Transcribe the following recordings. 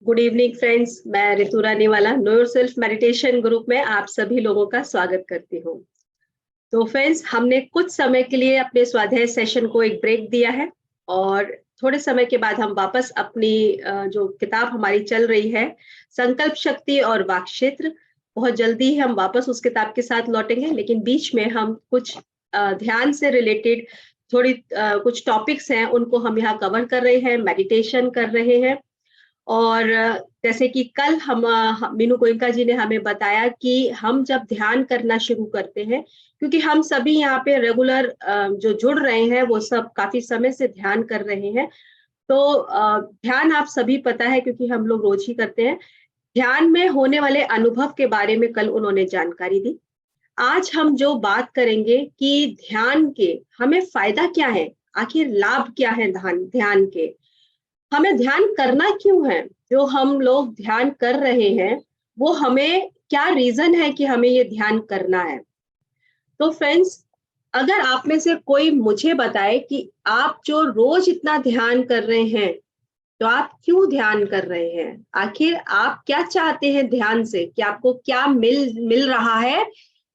Good evening friends, मैं Ritu Raniwala know yourself meditation group में आप सभी लोगों का स्वागत करती हूँ। तो फ्रेंड्स, हमने कुछ समय के लिए अपने स्वाध्याय सेशन को एक ब्रेक दिया है और थोड़े समय के बाद हम वापस अपनी जो किताब हमारी चल रही है, संकल्प शक्ति और वाक क्षेत्र, बहुत जल्दी ही हम वापस उस किताब के साथ लौटेंगे। लेकिन बीच में हम कुछ ध्यान से रिलेटेड कुछ टॉपिक्स हैं, उनको हम यहाँ कवर कर रहे हैं, मेडिटेशन कर रहे हैं। और जैसे कि कल मीनू गोयनका जी ने हमें बताया कि हम जब ध्यान करना शुरू करते हैं, क्योंकि हम सभी यहाँ पे रेगुलर जो जुड़ रहे हैं वो सब काफी समय से ध्यान कर रहे हैं। तो ध्यान आप सभी पता है, क्योंकि हम लोग रोज ही करते हैं। ध्यान में होने वाले अनुभव के बारे में कल उन्होंने जानकारी दी। आज हम जो बात करेंगे कि ध्यान के हमें फायदा क्या है, आखिर लाभ क्या है ध्यान ध्यान के, हमें ध्यान करना क्यों है, जो हम लोग ध्यान कर रहे हैं वो हमें क्या रीजन है कि हमें ये ध्यान करना है। तो फ्रेंड्स, अगर आप में से कोई मुझे बताए कि आप जो रोज इतना ध्यान कर रहे हैं, तो आप क्यों ध्यान कर रहे हैं, आखिर आप क्या चाहते हैं ध्यान से, कि आपको क्या मिल रहा है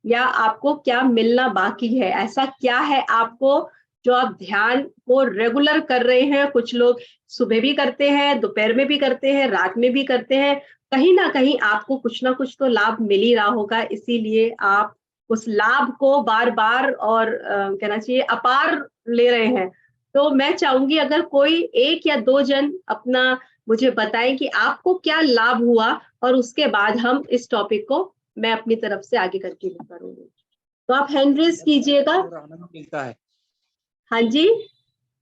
या आपको क्या मिलना बाकी है, ऐसा क्या है आपको जो आप ध्यान को रेगुलर कर रहे हैं। कुछ लोग सुबह भी करते हैं, दोपहर में भी करते हैं, रात में भी करते हैं, कहीं ना कहीं आपको कुछ ना कुछ तो लाभ मिल ही रहा होगा, इसीलिए आप उस लाभ को बार बार और कहना चाहिए अपार ले रहे हैं। तो मैं चाहूंगी अगर कोई एक या दो जन अपना मुझे बताएं कि आपको क्या लाभ हुआ, और उसके बाद हम इस टॉपिक को मैं अपनी तरफ से आगे कंटिन्यू करूंगी। तो आप हैंड रेज कीजिएगा। और आनंद मिलता है। हाँ जी,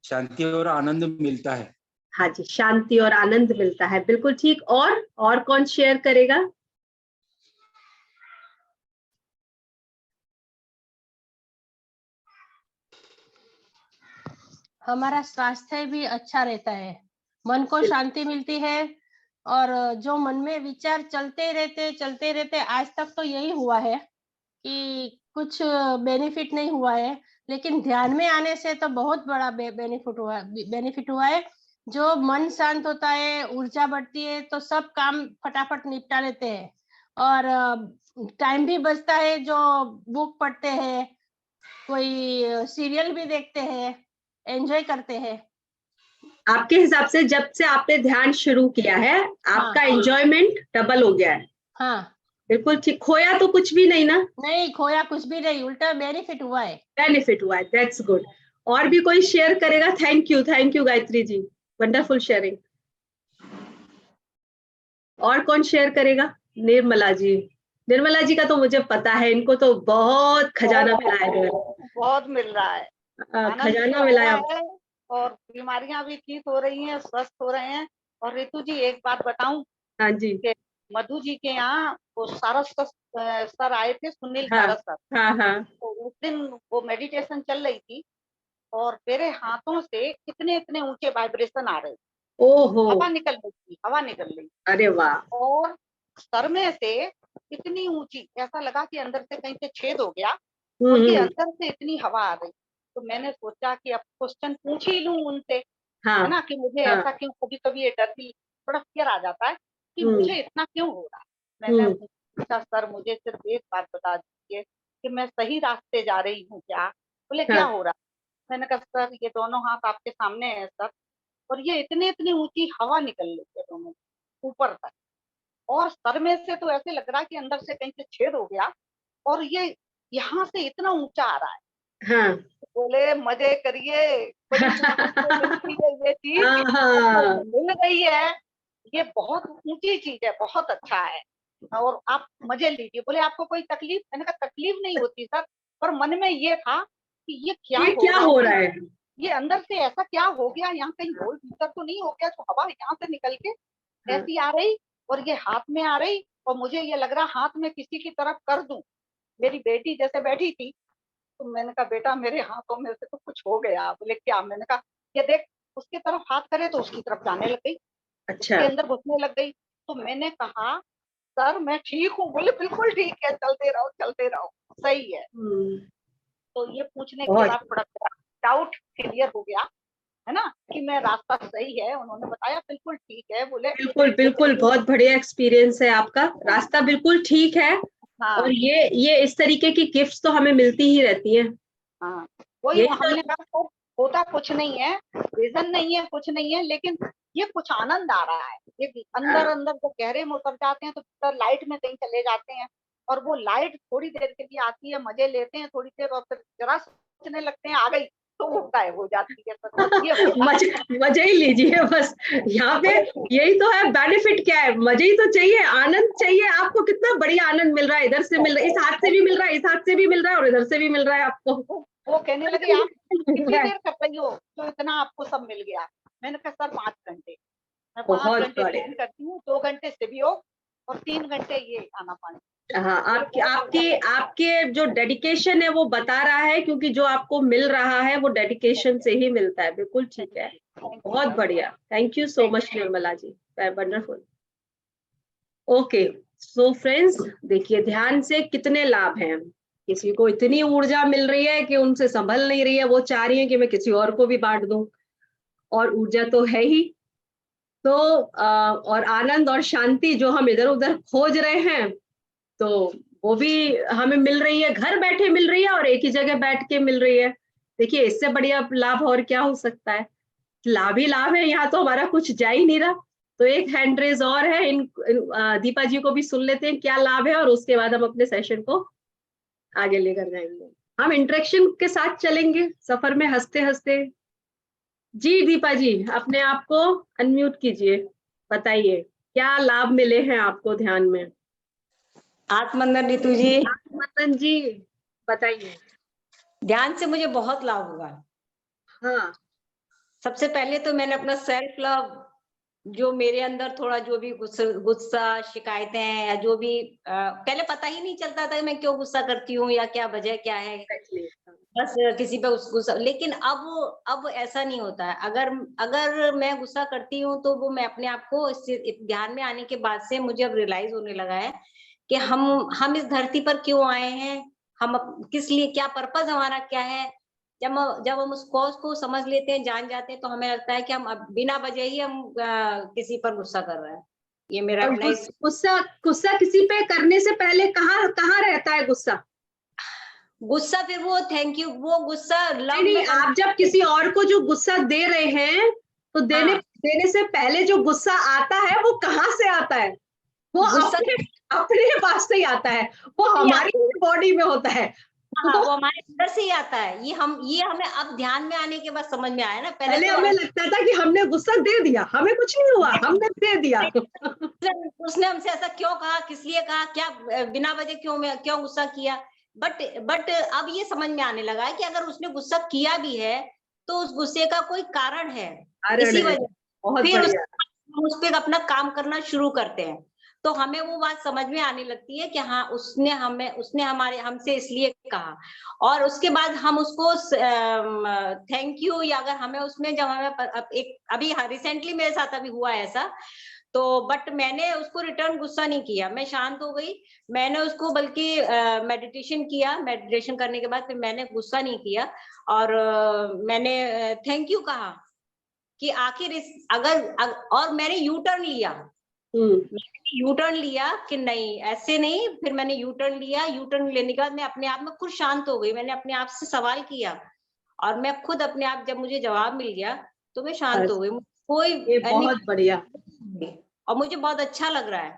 शांति और आनंद मिलता है। हाँ जी, शांति और आनंद मिलता है, बिल्कुल ठीक। और कौन शेयर करेगा? हमारा स्वास्थ्य भी अच्छा रहता है, मन को शांति मिलती है। और जो मन में विचार चलते रहते आज तक तो यही हुआ है कि कुछ बेनिफिट नहीं हुआ है, लेकिन ध्यान में आने से तो बहुत बड़ा बेनिफिट हुआ है। जो मन शांत होता है, ऊर्जा बढ़ती है, तो सब काम फटाफट निपटा लेते हैं और टाइम भी बचता है। जो बुक पढ़ते हैं, कोई सीरियल भी देखते हैं, एंजॉय करते हैं। आपके हिसाब से जब से आपने ध्यान शुरू किया है, आपका हाँ, एंजॉयमेंट डबल हो गया है? हाँ, बिल्कुल ठीक। खोया तो कुछ भी नहीं ना? नहीं खोया कुछ भी नहीं, उल्टा बेनिफिट हुआ है। बेनिफिट हुआ है, दैट्स गुड। और भी कोई शेयर करेगा? Thank you Gayatri ji, wonderful sharing. और कौन शेयर करेगा? निर्मला जी। निर्मला जी का तो मुझे पता है, इनको तो बहुत खजाना मिला है, बहुत मिल रहा है, आनंद खजाना भी मिला आ है। रहा है और बीमारियां भी ठीक हो रही हैं, स्वस्थ हो रहे हैं। और रितु जी, एक बात बताऊं हाँ जी, कि मधु जी के यहाँ वो सारस सर आए थे, सुनील हाँ सारस सर। हाँ हाँ। तो उस दिन वो मेडिटेशन चल रही थी और मेरे हाथों से इतने इतने ऊंचे वाइब्रेशन आ रहे थे, ओहो, हवा निकल रही थी, हवा निकल रही थी। अरे वाह। और सर में से इतनी ऊंची, ऐसा लगा कि अंदर से कहीं से छेद हो गया और ये हम्म, अंदर से इतनी हवा आ रही। तो मैंने सोचा कि अब क्वेश्चन पूछ ही लूं उनसे, हाँ है ना, कि मुझे हाँ। ऐसा क्यों, कभी कभी ये डर भी, थोड़ा फियर आ जाता है कि हम्म मुझे इतना क्यों हो रहा है। मैंने हम्म पूछा, सर मुझे सिर्फ एक बात बता दीजिए कि मैं सही रास्ते जा रही हूँ क्या? बोले क्या हाँ हो रहा है? मैंने कहा सर ये दोनों हाथ आपके सामने है सर, और ये इतनी इतनी ऊंची हवा निकल रही है दोनों ऊपर तक, और सर में से तो ऐसे लग रहा है कि अंदर से कहीं से छेद हो गया और ये यहाँ से इतना ऊंचा आ रहा है। हाँ। बोले मजे करिए, बड़ी मुश्किल से मिलती है ये चीज, आपको हाँ, मिल गई है, ये बहुत ऊंची चीज है, बहुत अच्छा है और आप मजे लीजिए। बोले आपको कोई तकलीफ? मैंने कहा तकलीफ नहीं होती सर, पर मन में ये था कि ये क्या ये हो क्या रहा हो है, रहा है? ये अंदर से ऐसा क्या हो गया, यहाँ कहीं होल भीतर तो नहीं हो गया जो हवा यहाँ से निकल के हाँ ऐसी आ रही और ये हाथ में आ रही, और मुझे ये लग रहा हाथ में किसी की तरफ कर दूं। मेरी बेटी जैसे बैठी थी, तो मैंने कहा बेटा मेरे हाथों में से तो कुछ हो गया। बोले क्या? मैंने कहा ये देख, उसकी तरफ हाथ करे तो उसकी तरफ जाने लग गई, अच्छा। उसके अंदर घुसने लग गई। तो मैंने कहा सर मैं ठीक हूँ। बोले बिल्कुल ठीक है, चलते रहो चलते रहो, सही है। हम्म, तो ये पूछने के बहुत। बाद थोड़ा डाउट क्लियर हो गया है ना, कि मैं रास्ता सही है, उन्होंने बताया बिल्कुल ठीक है, बोले बिल्कुल बिल्कुल, बहुत बढ़िया एक्सपीरियंस है आपका, रास्ता बिल्कुल ठीक है। हाँ और ये इस तरीके की गिफ्ट्स तो हमें मिलती ही रहती हैं। हाँ, वही यही हमने कहा तो होता कुछ नहीं है, रीजन नहीं है, कुछ नहीं है, लेकिन ये कुछ आनंद आ रहा है, ये अंदर अंदर जब गहरे में उतर जाते हैं तो लाइट में कहीं चले जाते हैं, और वो लाइट थोड़ी देर के लिए आती है, मजे लेते हैं थोड़ी देर, और फिर जरा सोचने लगते हैं आ गई तो वो गायब हो जाती है। तो ये मजे ही लीजिए बस, यहाँ पे यही तो है बेनिफिट। क्या है, मजे ही तो चाहिए, आनंद चाहिए आपको। कितना बढ़िया आनंद मिल रहा है, इधर से मिल रहा है, इस हाथ से भी मिल रहा है, इस हाथ से भी मिल रहा है, और इधर से भी मिल रहा है आपको। वो कहने लगे आप कितनी देर कर रही हो तो इतना आपको सब मिल गया। मैंने कहा सर 5 घंटे, मैं 5 बहुत घंटे बड़े। ध्यान करती हूँ, 2 घंटे सिवियोग और 3 घंटे ये खाना पानी। हाँ, आपके आपके आपके जो डेडिकेशन है वो बता रहा है, क्योंकि जो आपको मिल रहा है वो डेडिकेशन से ही मिलता है। बिल्कुल ठीक है, बहुत बढ़िया। Thank you so much Nirmala ji, wonderful. Okay, so friends, देखिए ध्यान से कितने लाभ हैं। किसी को इतनी ऊर्जा मिल रही है कि उनसे संभल नहीं रही है, वो चाह रही है कि मैं किसी और को भी बांट दूं, और ऊर्जा तो है ही। तो और आनंद और शांति जो हम इधर उधर खोज रहे हैं, तो वो भी हमें मिल रही है, घर बैठे मिल रही है, और एक ही जगह बैठ के मिल रही है। देखिए, इससे बढ़िया लाभ और क्या हो सकता है। लाभ ही लाभ है, यहाँ तो हमारा कुछ जा ही नहीं रहा। तो एक हैंड रेज और है, दीपा जी को भी सुन लेते हैं क्या लाभ है, और उसके बाद हम अपने सेशन को आगे लेकर जाएंगे। हम इंटरेक्शन के साथ चलेंगे सफर में, हंसते हंसते। जी दीपा जी, अपने आप को अनम्यूट कीजिए, बताइए क्या लाभ मिले हैं आपको ध्यान में। आत्मंदन ऋतु जी, मदन जी बताइए। ध्यान से मुझे बहुत लाभ हुआ। हाँ, सबसे पहले तो मैंने अपना सेल्फ लव, जो मेरे अंदर थोड़ा जो भी गुस्सा शिकायतें हैं, या जो भी पहले पता ही नहीं चलता था कि मैं क्यों गुस्सा करती हूँ या क्या वजह क्या है, बस किसी पे गुस्सा। लेकिन अब ऐसा नहीं होता है। अगर मैं गुस्सा करती हूँ तो वो मैं अपने आप को ध्यान में आने के बाद से मुझे अब रियलाइज होने लगा है कि हम इस धरती पर क्यों आए हैं, हम किस लिए, क्या पर्पस हमारा क्या है। जब हम उस कॉज को समझ लेते हैं, जान जाते हैं, तो हमें लगता है कि हम अब बिना वजह ही हम किसी पर गुस्सा कर रहे हैं। ये मेरा और अपना गुस्सा किसी पे करने से पहले कहाँ कहाँ रहता है गुस्सा? गुस्सा, फिर वो थैंक यू, वो गुस्सा लव नहीं, में आप जब किसी और को जो गुस्सा दे रहे हैं, तो देने से पहले जो गुस्सा आता है वो कहाँ से आता है? वो गुस्सा अपने पास से ही आता है, वो हमारी बॉडी में होता है। हाँ, वो हमारे अंदर से ही आता है। ये हमें अब ध्यान में आने के बाद समझ में आया ना। पहले तो हमें लगता था कि हमने गुस्सा दे दिया, हमें कुछ नहीं हुआ, हमने दे दिया। उसने हमसे ऐसा क्यों कहा, किस लिए कहा, क्या बिना वजह क्यों गुस्सा किया। बट अब ये समझ में आने लगा है कि अगर उसने गुस्सा किया भी है तो उस गुस्से का कोई कारण है, इसी वजह बहुत फिर बढ़िया। उस पे अपना काम करना शुरू करते हैं, तो हमें वो बात समझ में आने लगती है कि हाँ, उसने हमसे इसलिए कहा। और उसके बाद हम उसको थैंक यू, या अगर हमें उसमें जब हमें अभी रिसेंटली मेरे साथ अभी हुआ ऐसा, तो बट मैंने उसको रिटर्न गुस्सा नहीं किया, मैं शांत हो गई। मैंने उसको बल्कि मेडिटेशन किया, मेडिटेशन करने के बाद फिर मैंने गुस्सा नहीं किया, और मैंने थैंक यू कहा कि आखिर और मैंने यू टर्न लिया। यू टर्न लिया कि नहीं, ऐसे नहीं। फिर मैंने यू टर्न लिया, यू टर्न लेने के बाद मैं अपने आप में खुद शांत हो गई। मैंने अपने आप से सवाल किया, और मैं खुद अपने आप, जब मुझे जवाब मिल गया तो मैं शांत हो गई। ये बहुत बढ़िया, और मुझे बहुत अच्छा लग रहा है।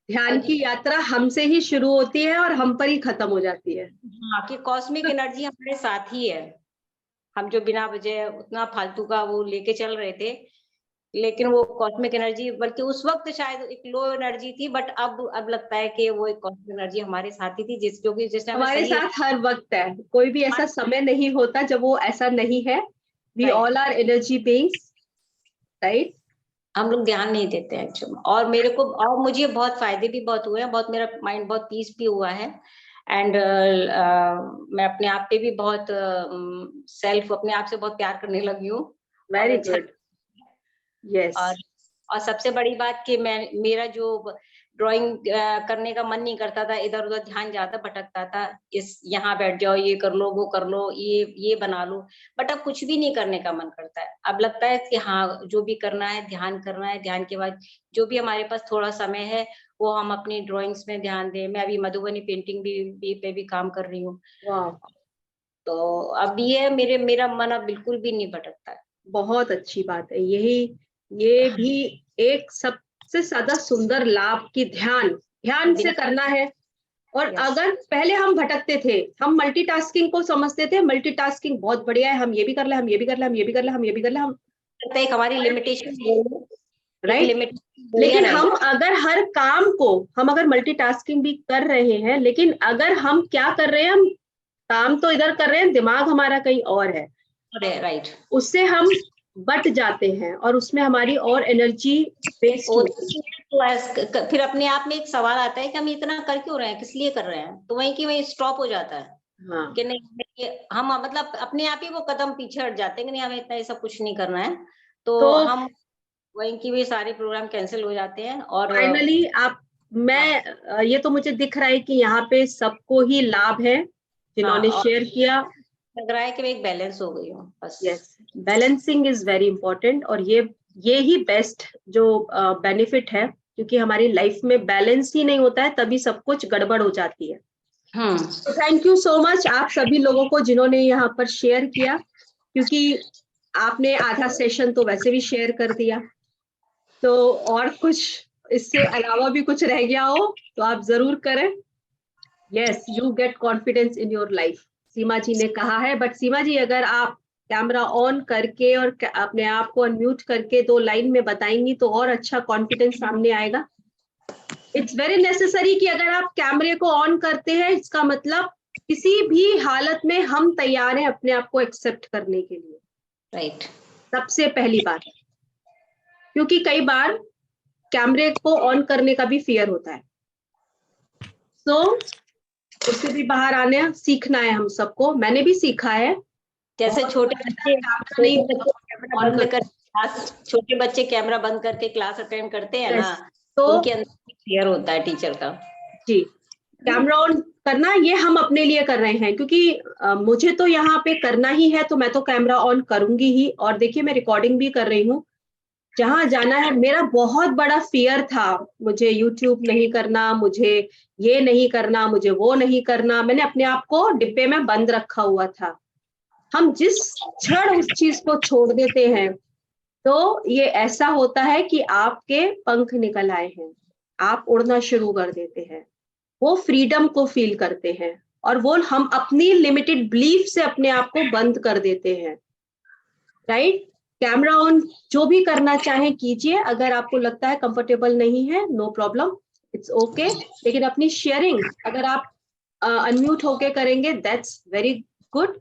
ध्यान की यात्रा हमसे ही शुरू होती है और हम पर ही खत्म हो जाती है। हाँ, कि कॉस्मिक एनर्जी हमारे साथ ही है। हम जो बिना वजह उतना फालतू का वो लेके चल रहे थे, लेकिन वो कॉस्मिक एनर्जी, बल्कि उस वक्त शायद एक लो एनर्जी थी, बट अब लगता है कि वो एक कॉस्मिक एनर्जी हमारे साथ ही थी, जिसने हमारे साथ हर वक्त है। कोई भी ऐसा समय नहीं होता जब वो ऐसा नहीं है। We all are energy beings, right. हम लोग ध्यान नहीं देते हैं एक्चुअली। और मुझे बहुत फायदे भी बहुत हुए हैं, बहुत मेरा माइंड बहुत पीस भी हुआ है। एंड मैं अपने आप पे भी बहुत अपने आप से बहुत प्यार करने लगी हूँ। Very good, yes. और सबसे बड़ी बात कि मेरा जो ड्राइंग करने का मन नहीं करता था, इधर उधर ध्यान ज्यादा भटकता था, इस यहाँ बैठ जाओ, ये कर लो, वो कर लो, ये बना लो, बट अब कुछ भी नहीं करने का मन करता है। अब लगता है कि हाँ, जो भी करना है ध्यान करना है, ध्यान के बाद जो भी हमारे पास थोड़ा समय है वो हम अपनी ड्राइंग्स में ध्यान दें। मैं अभी मधुबनी पेंटिंग पे भी काम कर रही हूँ, वाह, तो अब ये मेरा मन अब बिल्कुल भी नहीं भटकता है। बहुत अच्छी बात है। ये भी एक सबसे ज्यादा सुंदर लाभ की ध्यान से करना है। और Yes. अगर पहले हम भटकते थे, हम मल्टीटास्किंग को समझते थे, मल्टीटास्किंग बहुत बढ़िया है, हम ये भी कर ले, हम ये भी कर ले, हम ये भी कर ले, हम ये भी कर ले, हम एक हमारी लिमिटेशन राइट। लेकिन हम अगर हर काम को हम अगर मल्टीटास्किंग भी कर रहे हैं, लेकिन अगर हम क्या कर रहे हैं, हम काम तो इधर कर रहे हैं, दिमाग हमारा कहीं और है, राइट, उससे हम बट जाते हैं और उसमें हमारी और एनर्जी वेस्ट होती है। फिर अपने आप में एक सवाल आता है कि हम इतना कर क्यों रहे हैं, किस लिए कर रहे हैं, तो वहीं की वहीं स्टॉप हो जाता है। हाँ, कि नहीं, हम मतलब अपने आप ही वो कदम पीछे हट जाते हैं कि नहीं, हमें इतना ऐसा कुछ नहीं करना है, तो हम वहीं की भी सारे प्रोग्राम कैंसिल हो जाते हैं। और फाइनली ये तो मुझे दिख रहा है कि यहाँ पे सबको ही लाभ है जिन्होंने शेयर किया। लग रहा है कि मैं एक बैलेंस हो गई हूँ बस। Yes, balancing is very important, और ये ही बेस्ट जो बेनिफिट है, क्योंकि हमारी लाइफ में बैलेंस ही नहीं होता है तभी सब कुछ गड़बड़ हो जाती है। तो थैंक यू सो मच आप सभी लोगों को जिन्होंने यहाँ पर शेयर किया, क्योंकि आपने आधा सेशन तो वैसे भी शेयर कर दिया, तो और कुछ इससे अलावा भी कुछ रह गया हो तो आप जरूर करें। Yes, you get confidence in your life, Seema ji ने कहा है। बट सीमा जी, अगर आप कैमरा ऑन करके और अपने आप को अनम्यूट करके 2 लाइन में बताएंगी तो और अच्छा कॉन्फिडेंस सामने आएगा। इट्स वेरी नेसेसरी कि अगर आप कैमरे को ऑन करते हैं, इसका मतलब किसी भी हालत में हम तैयार हैं अपने आप को एक्सेप्ट करने के लिए। राइट, सबसे पहली बात, क्योंकि कई बार कैमरे को ऑन करने का भी फियर होता है, तो उससे भी बाहर आने सीखना है हम सबको। मैंने भी सीखा है। जैसे छोटे बच्चे कैमरा बंद करके क्लास अटेंड करते हैं ना, तो उनके अंदर फियर होता है टीचर का। जी, कैमरा ऑन करना ये हम अपने लिए कर रहे हैं, क्योंकि मुझे तो यहाँ पे करना ही है, तो मैं तो कैमरा ऑन करूंगी ही। और देखिए, मैं रिकॉर्डिंग भी कर रही हूँ, जहां जाना है। मेरा बहुत बड़ा फियर था, मुझे यूट्यूब नहीं करना, मुझे ये नहीं करना, मुझे वो नहीं करना। मैंने अपने आप को डिब्बे में बंद रखा हुआ था। हम जिस क्षण उस चीज को छोड़ देते हैं, तो ये ऐसा होता है कि आपके पंख निकल आए हैं, आप उड़ना शुरू कर देते हैं, वो फ्रीडम को फील करते हैं, और वो हम अपनी लिमिटेड बिलीफ से अपने आप को बंद कर देते हैं। राइट? कैमरा ऑन जो भी करना चाहें कीजिए, अगर आपको लगता है कंफर्टेबल नहीं है, नो प्रॉब्लम, इट्स ओके। लेकिन अपनी शेयरिंग अगर आप अनम्यूट होके करेंगे, दैट्स वेरी गुड।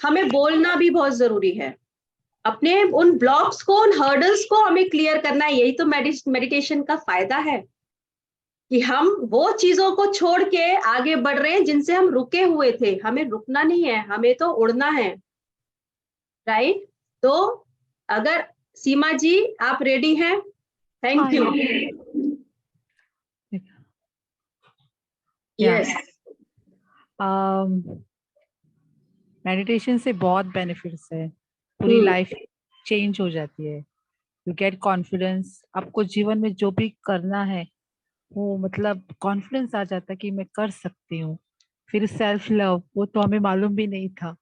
हमें बोलना भी बहुत जरूरी है, अपने उन ब्लॉक्स को, उन हर्डल्स को हमें क्लियर करना है। यही तो मेडिटेशन का फायदा है, कि हम वो चीजों को छोड़ के आगे बढ़ रहे हैं जिनसे हम रुके हुए थे। हमें रुकना नहीं है, हमें तो उड़ना है। राइट? तो अगर सीमा जी आप रेडी हैं? Thank you. यस, मेडिटेशन से बहुत बेनिफिट्स है, पूरी लाइफ चेंज हो जाती है। यू गेट कॉन्फिडेंस, आपको जीवन में जो भी करना है वो मतलब कॉन्फिडेंस आ जाता है कि मैं कर सकती हूँ। फिर सेल्फ लव, वो तो हमें मालूम भी नहीं था।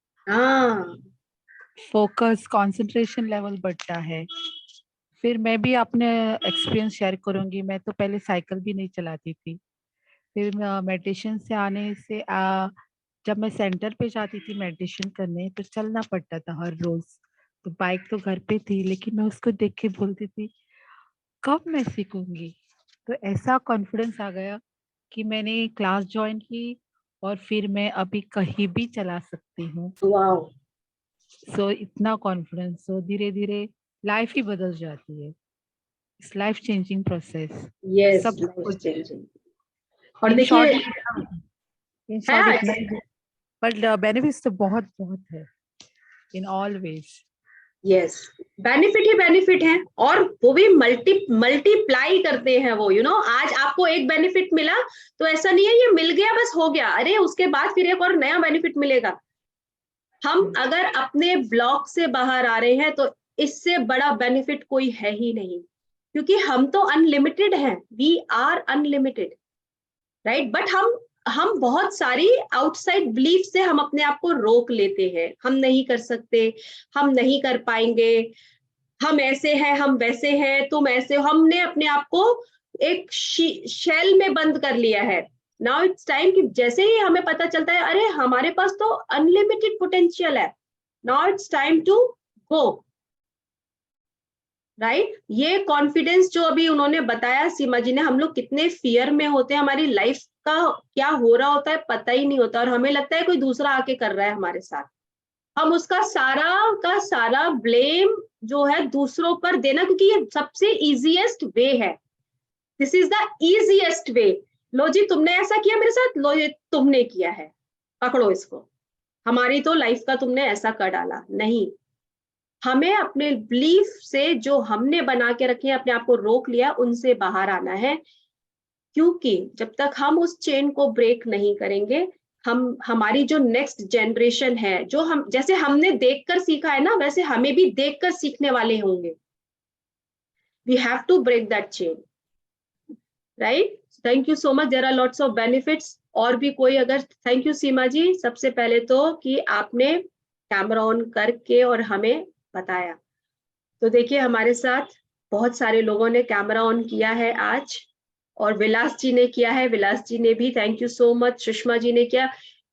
फोकस, कंसंट्रेशन लेवल बढ़ता है। फिर मैं भी अपने एक्सपीरियंस शेयर करूंगी। मैं तो पहले साइकिल भी नहीं चलाती थी, फिर मेडिटेशन से आने से जब मैं सेंटर पे जाती थी मेडिटेशन करने, तो चलना पड़ता था हर रोज। तो बाइक तो घर पे थी, लेकिन मैं उसको देख के बोलती थी कब मैं सीखूंगी। तो ऐसा कॉन्फिडेंस आ गया कि मैंने क्लास ज्वाइन की, और फिर मैं अभी कहीं भी चला सकती हूँ। सो इतना कॉन्फिडेंस, सो धीरे धीरे लाइफ ही बदल जाती है। It's life changing process. Yes, सब लाइफ चेंजिंग। और और देखिए, बट बेनिफिट्स तो बहुत बहुत है in all ways. Yes, benefit he benefit है, और वो भी मल्टीप्लाई करते हैं वो, आज आपको एक बेनिफिट मिला तो ऐसा नहीं है ये मिल गया बस हो गया, अरे उसके बाद फिर एक और नया बेनिफिट मिलेगा। हम अगर अपने ब्लॉक से बाहर आ रहे हैं तो इससे बड़ा बेनिफिट कोई है ही नहीं, क्योंकि हम तो अनलिमिटेड हैं, we are unlimited, right. But हम बहुत सारी आउटसाइड बिलीफ से हम अपने आप को रोक लेते हैं, हम नहीं कर सकते, हम नहीं कर पाएंगे, हम ऐसे हैं, हम वैसे हैं, तुम ऐसे हो, हमने अपने आप को एक शेल में बंद कर लिया है। नाउ इट्स टाइम कि जैसे ही हमें पता चलता है अरे हमारे पास तो अनलिमिटेड पोटेंशियल है, now it's time to go, right. ये कॉन्फिडेंस जो अभी उन्होंने बताया सीमा जी ने, हम लोग कितने फियर में होते हैं, हमारी लाइफ का क्या हो रहा होता है पता ही नहीं होता, और हमें लगता है कोई दूसरा आके कर रहा है हमारे साथ, हम उसका सारा का सारा ब्लेम जो है दूसरों पर देना, क्योंकि ये सबसे इजीएस्ट वे है, this is the easiest way. लो जी तुमने ऐसा किया मेरे साथ, लो ये तुमने किया है, पकड़ो इसको, हमारी तो लाइफ का तुमने ऐसा कर डाला। नहीं, हमें अपने बिलीफ से जो हमने बना के रखे हैं, अपने आप को रोक लिया, उनसे बाहर आना है, क्योंकि जब तक हम उस चेन को ब्रेक नहीं करेंगे, हमारी जो नेक्स्ट जनरेशन है, जो हम जैसे हमने देखकर सीखा है ना, वैसे हमें भी देखकर सीखने वाले होंगे। We have to break that chain, right. Thank you so much, there are lots of benefits. और भी कोई अगर, थैंक यू सीमा जी, सबसे पहले तो कि आपने कैमरा ऑन करके और हमें बताया। तो देखिए हमारे साथ बहुत सारे लोगों ने कैमरा ऑन किया है आज, और विलास जी ने किया है, विलास जी ने भी thank you so much, Sushma ji ने किया,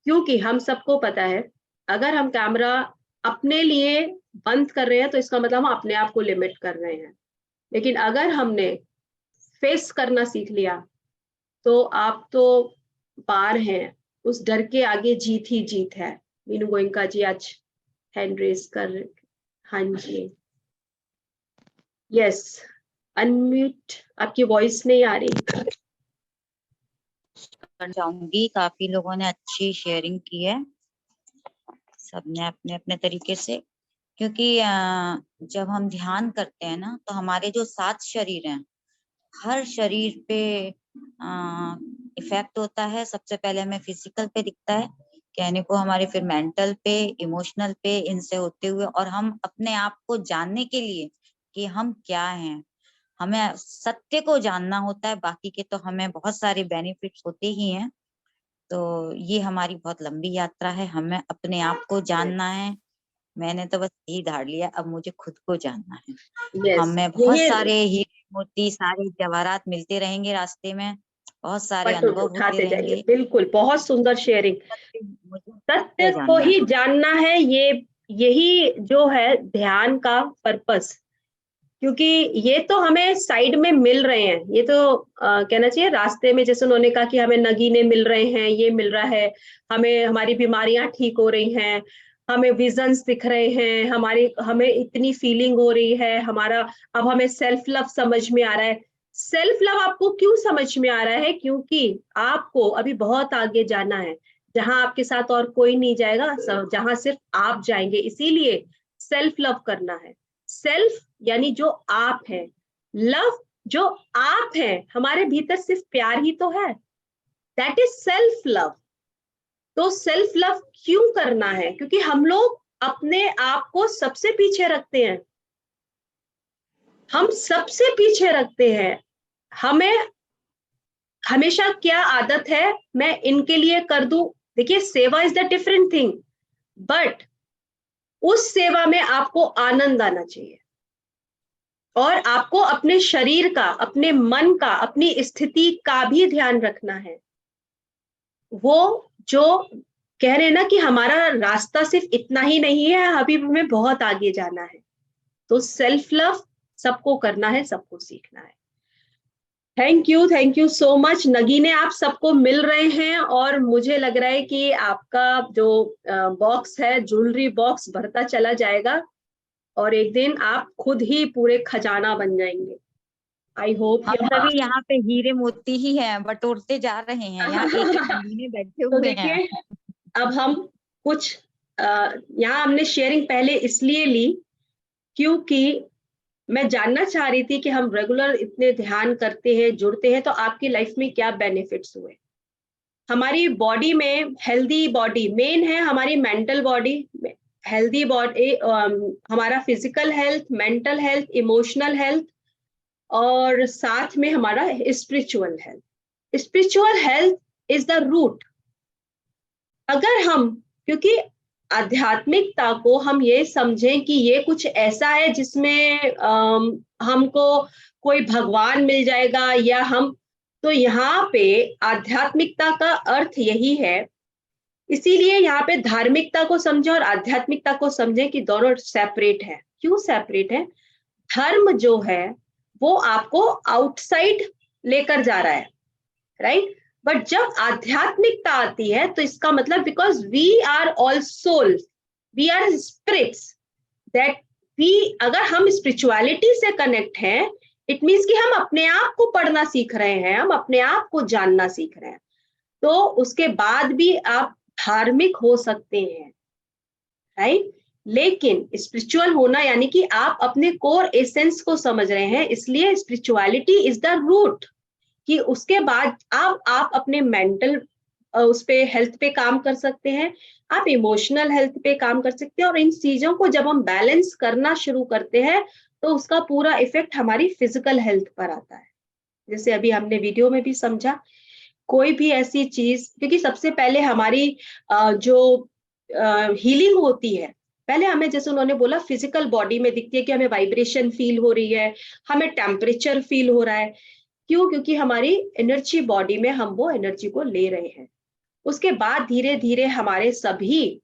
क्योंकि हम सबको पता है अगर हम कैमरा अपने लिए बंद कर रहे हैं तो इसका मतलब हम अपने आप को लिमिट कर रहे हैं, लेकिन अगर हमने फेस करना सीख लिया तो आप तो पार हैं, उस डर के आगे जीत ही जीत है। मीनू गोइंका जी आज हैंड रेज कर, हाँ जी, यस, अनम्यूट, आपकी वॉइस नहीं आ रही। करना चाहूंगी, काफी लोगों ने अच्छी शेयरिंग की है, सबने अपने अपने तरीके से, क्योंकि जब हम ध्यान करते हैं ना तो हमारे जो 7 शरीर हैं, हर शरीर पे इफेक्ट होता है। सबसे पहले हमें फिजिकल पे दिखता है, कहने को हमारे फिर मेंटल पे, इमोशनल पे, इनसे होते हुए, और हम अपने आप को जानने के लिए कि हम क्या हैं, हमें सत्य को जानना होता है, बाकी के तो हमें बहुत सारे बेनिफिट्स होते ही हैं। तो ये हमारी बहुत लंबी यात्रा है, हमें अपने आप को जानना है। मैंने तो बस यही धार लिया, अब मुझे खुद को जानना है। yes, हमें बहुत सारे हीरे मोती, सारे जवाहरात मिलते रहेंगे रास्ते में, बहुत सारे अनुभव होते उठाते जाइए, रहेंगे। बिल्कुल, बहुत सुंदर शेयरिंग। सत्य को जानना ही जानना है, यही जो है ध्यान का पर्पस, क्योंकि ये तो हमें साइड में मिल रहे हैं, ये तो कहना चाहिए रास्ते में, जैसे उन्होंने कहा कि हमें नगीने मिल रहे हैं, ये मिल रहा है, हमें हमारी बीमारियां ठीक हो रही हैं, हमें विजन्स दिख रहे हैं, हमें इतनी फीलिंग हो रही है, अब हमें सेल्फ लव समझ में आ रहा है। सेल्फ लव आपको क्यों समझ में आ रहा है? क्योंकि आपको अभी बहुत आगे जाना है, जहां आपके साथ और कोई नहीं जाएगा, जहां सिर्फ आप जाएंगे, इसीलिए सेल्फ लव करना है। सेल्फ यानी जो आप है, लव जो आप है, हमारे भीतर सिर्फ प्यार ही तो है, दैट इज सेल्फ लव। तो सेल्फ लव क्यों करना है? क्योंकि हम लोग अपने आप को सबसे पीछे रखते हैं, हम सबसे पीछे रखते हैं। हमें हमेशा क्या आदत है, मैं इनके लिए कर दूं। देखिए सेवा is the different thing, but उस सेवा में आपको आनंद आना चाहिए, और आपको अपने शरीर का, अपने मन का, अपनी स्थिति का भी ध्यान रखना है। वो जो कह रहे हैं ना कि हमारा रास्ता सिर्फ इतना ही नहीं है, अभी हमें बहुत आगे जाना है। तो सेल्फ लव सबको करना है, सबको सीखना है। Thank you so much. नगीने आप सबको मिल रहे हैं, और मुझे लग रहा है कि आपका जो बॉक्स है, ज्वेलरी बॉक्स भरता चला जाएगा, और एक दिन आप खुद ही पूरे खजाना बन जाएंगे। आई होप हम सभी यहाँ पे हीरे मोती ही हैं, बटोरते जा रहे हैं, यहाँ एक एक नगीने बैठे तो हुए हैं। देखिए अब हम कुछ यहाँ हमने शेयरिंग पहले इसलिए ली क्योंकि मैं जानना चाह रही थी कि हम रेगुलर इतने ध्यान करते हैं, जुड़ते हैं, तो आपकी लाइफ में क्या बेनिफिट्स हुए। हमारी बॉडी में हेल्दी बॉडी मेन है, हमारी मेंटल बॉडी हेल्दी बॉडी, हमारा physical health, mental health, emotional health, और साथ में हमारा spiritual health. Spiritual health is the root. अगर हम, क्योंकि आध्यात्मिकता को हम ये समझें कि ये कुछ ऐसा है जिसमें हमको कोई भगवान मिल जाएगा या हम, तो यहाँ पे आध्यात्मिकता का अर्थ यही है। इसीलिए यहाँ पे धार्मिकता को समझें और आध्यात्मिकता को समझें कि दोनों सेपरेट है। क्यों सेपरेट है? धर्म जो है वो आपको आउटसाइड लेकर जा रहा है, राइट? बट जब आध्यात्मिकता आती है तो इसका मतलब, because we are all souls, we are spirits, that we, अगर हम स्पिरिचुअलिटी से कनेक्ट हैं, इट मीन्स कि हम अपने आप को पढ़ना सीख रहे हैं, हम अपने आप को जानना सीख रहे हैं। तो उसके बाद भी आप धार्मिक हो सकते हैं, राइट? लेकिन स्पिरिचुअल होना यानी कि आप अपने कोर एसेंस को समझ रहे हैं, इसलिए स्पिरिचुअलिटी इज द रूट। कि उसके बाद आप अपने मेंटल उस पे हेल्थ पे काम कर सकते हैं, आप इमोशनल हेल्थ पे काम कर सकते हैं, और इन चीजों को जब हम बैलेंस करना शुरू करते हैं तो उसका पूरा इफेक्ट हमारी फिजिकल हेल्थ पर आता है। जैसे अभी हमने वीडियो में भी समझा, कोई भी ऐसी चीज, क्योंकि सबसे पहले हमारी जो हीलिंग होती है, पहले हमें, जैसे उन्होंने बोला, फिजिकल बॉडी में दिखती है कि हमें वाइब्रेशन फील हो रही है, हमें टेम्परेचर फील हो रहा है। क्यों? क्योंकि हमारी एनर्जी बॉडी में हम वो एनर्जी को ले रहे हैं। उसके बाद धीरे धीरे हमारे सभी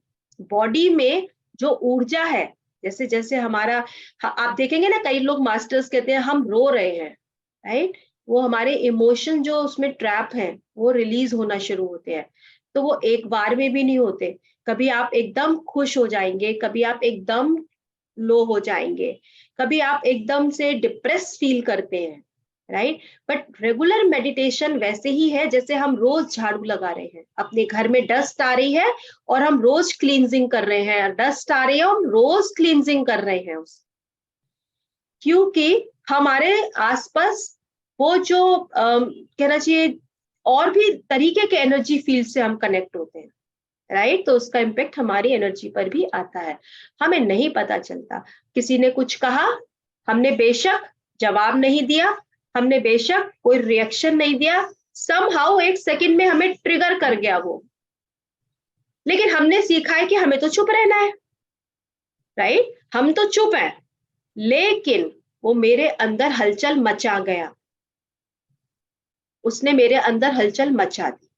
बॉडी में जो ऊर्जा है, जैसे जैसे हमारा, आप देखेंगे ना, कई लोग मास्टर्स कहते हैं हम रो रहे हैं, राइट? वो हमारे इमोशन जो उसमें ट्रैप हैं वो रिलीज होना शुरू होते हैं। तो वो एक बार में भी नहीं होते। कभी आप एकदम खुश हो जाएंगे, कभी आप एकदम लो हो जाएंगे, कभी आप एकदम से डिप्रेस फील करते हैं, राइट? बट रेगुलर मेडिटेशन वैसे ही है जैसे हम रोज झाड़ू लगा रहे हैं, अपने घर में डस्ट आ रही है और हम रोज क्लींजिंग कर रहे हैं, डस्ट आ रही है, हम रोज क्लींजिंग कर रहे हैं उस, क्योंकि हमारे आसपास वो जो कहना चाहिए और भी तरीके के एनर्जी फील्ड से हम कनेक्ट होते हैं, राइट? तो उसका इम्पेक्ट हमारी एनर्जी पर भी आता है, हमें नहीं पता चलता। किसी ने कुछ कहा, हमने बेशक जवाब नहीं दिया, हमने बेशक कोई रिएक्शन नहीं दिया, समहाउ एक सेकंड में हमें ट्रिगर कर गया वो, लेकिन हमने सीखा है कि हमें तो चुप रहना है, राइट? हम तो चुप हैं, लेकिन वो मेरे अंदर हलचल मचा गया, उसने मेरे अंदर हलचल मचा दी।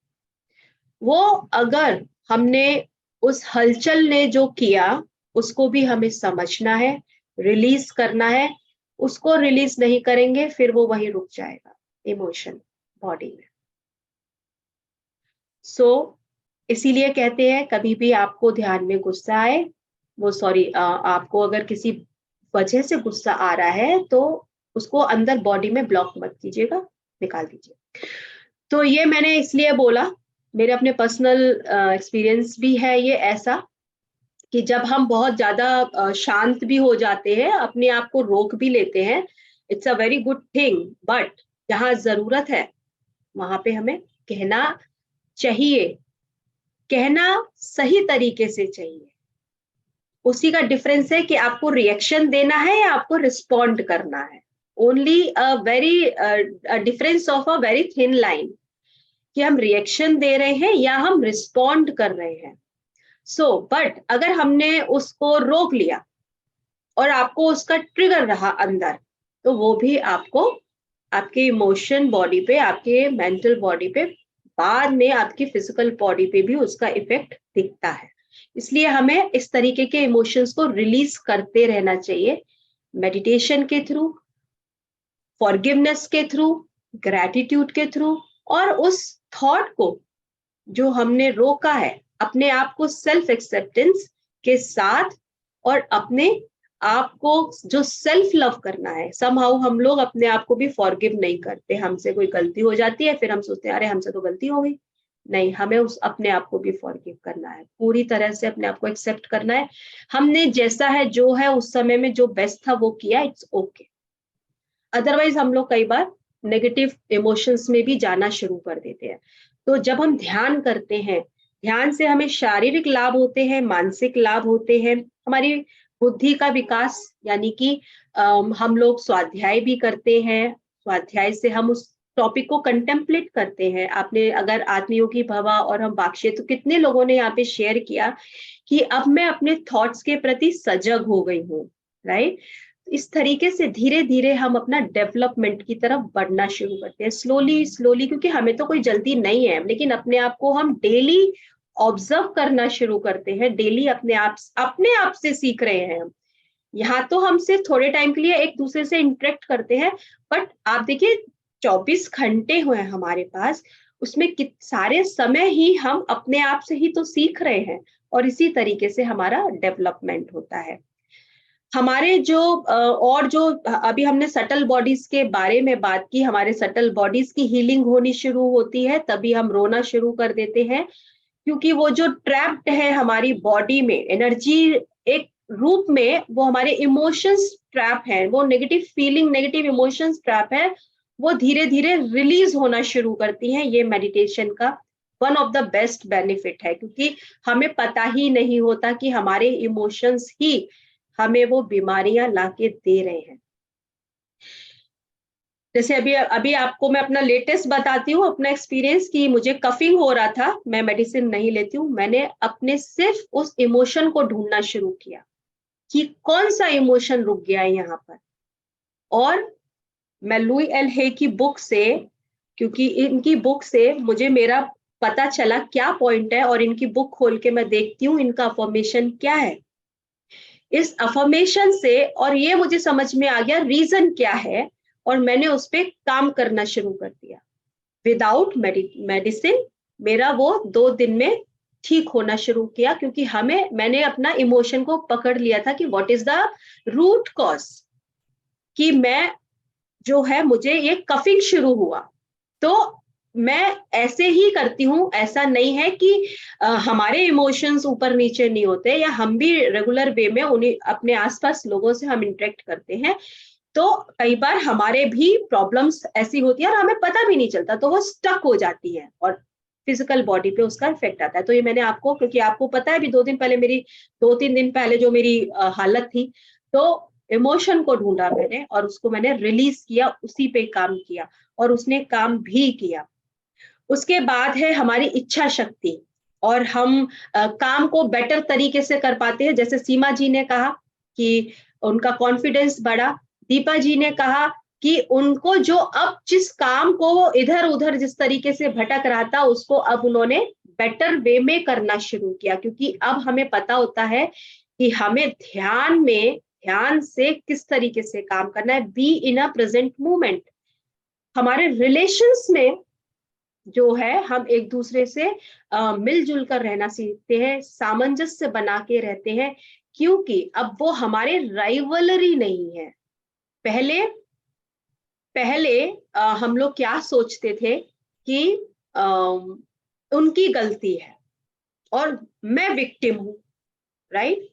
वो अगर हमने उस हलचल ने जो किया उसको भी हमें समझना है, रिलीज करना है। उसको रिलीज नहीं करेंगे फिर वो वहीं रुक जाएगा इमोशन बॉडी में। इसीलिए कहते हैं कभी भी आपको ध्यान में गुस्सा आए, वो आपको अगर किसी वजह से गुस्सा आ रहा है तो उसको अंदर बॉडी में ब्लॉक मत कीजिएगा, निकाल दीजिए। तो ये मैंने इसलिए बोला, मेरे अपने पर्सनल एक्सपीरियंस भी है ये ऐसा, कि जब हम बहुत ज्यादा शांत भी हो जाते हैं, अपने आप को रोक भी लेते हैं, it's a very good thing, but जहां जरूरत है वहां पे हमें कहना चाहिए, कहना सही तरीके से चाहिए। उसी का डिफरेंस है कि आपको रिएक्शन देना है या आपको रिस्पॉन्ड करना है। Only a very difference of a very thin line, कि हम रिएक्शन दे रहे हैं या हम रिस्पॉन्ड कर रहे हैं। बट अगर हमने उसको रोक लिया और आपको उसका ट्रिगर रहा अंदर, तो वो भी आपको आपके इमोशन बॉडी पे, आपके मेंटल बॉडी पे, बाद में आपकी फिजिकल बॉडी पे भी उसका इफेक्ट दिखता है। इसलिए हमें इस तरीके के इमोशंस को रिलीज करते रहना चाहिए, मेडिटेशन के थ्रू, फॉरगिवनेस के थ्रू, ग्रैटिट्यूड के थ्रू, और उस थॉट को जो हमने रोका है, अपने आप को सेल्फ एक्सेप्टेंस के साथ, और अपने आप को जो सेल्फ लव करना है। समहाउ हम लोग अपने आप को भी फॉरगिव नहीं करते, हमसे कोई गलती हो जाती है फिर हम सोचते हैं अरे हमसे तो गलती हो गई, नहीं, हमें उस अपने आप को भी फॉरगिव करना है, पूरी तरह से अपने आप को एक्सेप्ट करना है। हमने जैसा है, जो है, उस समय में जो बेस्ट था वो किया, इट्स ओके। अदरवाइज हम लोग कई बार नेगेटिव इमोशंस में भी जाना शुरू कर देते हैं। तो जब हम ध्यान करते हैं, ध्यान से हमें शारीरिक लाभ होते हैं, मानसिक लाभ होते हैं, हमारी बुद्धि का विकास, यानी कि हम लोग स्वाध्याय भी करते हैं। स्वाध्याय से हम उस टॉपिक को कंटेम्पलेट करते हैं। आपने अगर आत्मयोगी भवा और हम बाक्षे, तो कितने लोगों ने यहाँ पे शेयर किया कि अब मैं अपने थॉट्स के प्रति सजग हो गई हूँ, राइट। इस तरीके से धीरे धीरे हम अपना डेवलपमेंट की तरफ बढ़ना शुरू करते हैं, स्लोली स्लोली, क्योंकि हमें तो कोई जल्दी नहीं है, लेकिन अपने आप को हम डेली ऑब्जर्व करना शुरू करते हैं, डेली अपने आप से सीख रहे हैं हम। यहाँ तो हम सिर्फ थोड़े टाइम के लिए एक दूसरे से इंटरेक्ट करते हैं, बट आप देखिए 24 घंटे हुए हैं हमारे पास, उसमें सारे समय ही हम अपने आप से ही तो सीख रहे हैं, और इसी तरीके से हमारा डेवलपमेंट होता है। हमारे जो और जो अभी हमने सटल बॉडीज के बारे में बात की, हमारे सटल बॉडीज की हीलिंग होनी शुरू होती है, तभी हम रोना शुरू कर देते हैं, क्योंकि वो जो ट्रैप्ड है हमारी बॉडी में एनर्जी एक रूप में, वो हमारे इमोशंस ट्रैप है, वो negative feeling, negative emotions trap है, वो धीरे धीरे रिलीज होना शुरू करती हैं। ये मेडिटेशन का one of the best benefit है, क्योंकि हमें पता ही नहीं होता कि हमारे इमोशंस ही हमें वो बीमारियां लाके दे रहे हैं। जैसे अभी आपको मैं अपना लेटेस्ट बताती हूँ, अपना एक्सपीरियंस, कि मुझे कफिंग हो रहा था, मैं मेडिसिन नहीं लेती हूँ, मैंने अपने सिर्फ उस इमोशन को ढूंढना शुरू किया कि कौन सा इमोशन रुक गया है यहाँ पर। और मैं लुई एल हे की बुक से, क्योंकि इनकी बुक से मुझे मेरा पता चला क्या पॉइंट है, और इनकी बुक खोल के मैं देखती हूँ इनका अफर्मेशन क्या है। इस अफर्मेशन से और ये मुझे समझ में आ गया रीजन क्या है, और मैंने उस पर काम करना शुरू कर दिया। विदाउट मेडिसिन मेरा वो 2 दिन में ठीक होना शुरू किया, क्योंकि मैंने अपना इमोशन को पकड़ लिया था कि what is the root cause, कि मैं जो है, मुझे ये कफिंग शुरू हुआ, तो मैं ऐसे ही करती हूँ। ऐसा नहीं है कि हमारे इमोशंस ऊपर नीचे नहीं होते, या हम भी रेगुलर वे में उन्हीं अपने आसपास लोगों से हम इंटरेक्ट करते हैं, तो कई बार हमारे भी प्रॉब्लम्स ऐसी होती है और हमें पता भी नहीं चलता, तो वो स्टक हो जाती है और फिजिकल बॉडी पे उसका इफेक्ट आता है। तो ये मैंने आपको, क्योंकि आपको पता है, अभी 2-3 दिन पहले जो मेरी हालत थी, तो इमोशन को ढूंढा मैंने और उसको मैंने रिलीज किया, उसी पे काम किया, और उसने काम भी किया। उसके बाद है हमारी इच्छा शक्ति, और हम काम को बेटर तरीके से कर पाते हैं। जैसे सीमा जी ने कहा कि उनका कॉन्फिडेंस बढ़ा, दीपा जी ने कहा कि उनको जो अब जिस काम को वो इधर उधर जिस तरीके से भटक रहा था, उसको अब उन्होंने बेटर वे में करना शुरू किया, क्योंकि अब हमें पता होता है कि हमें ध्यान से किस तरीके से काम करना है। Be in a present moment. हमारे रिलेशंस में जो है, हम एक दूसरे से मिलजुल कर रहना सीखते हैं, सामंजस्य बना के रहते हैं, क्योंकि अब वो हमारे राइवलरी नहीं है। पहले हम लोग क्या सोचते थे कि उनकी गलती है और मैं विक्टिम हूं, राइट।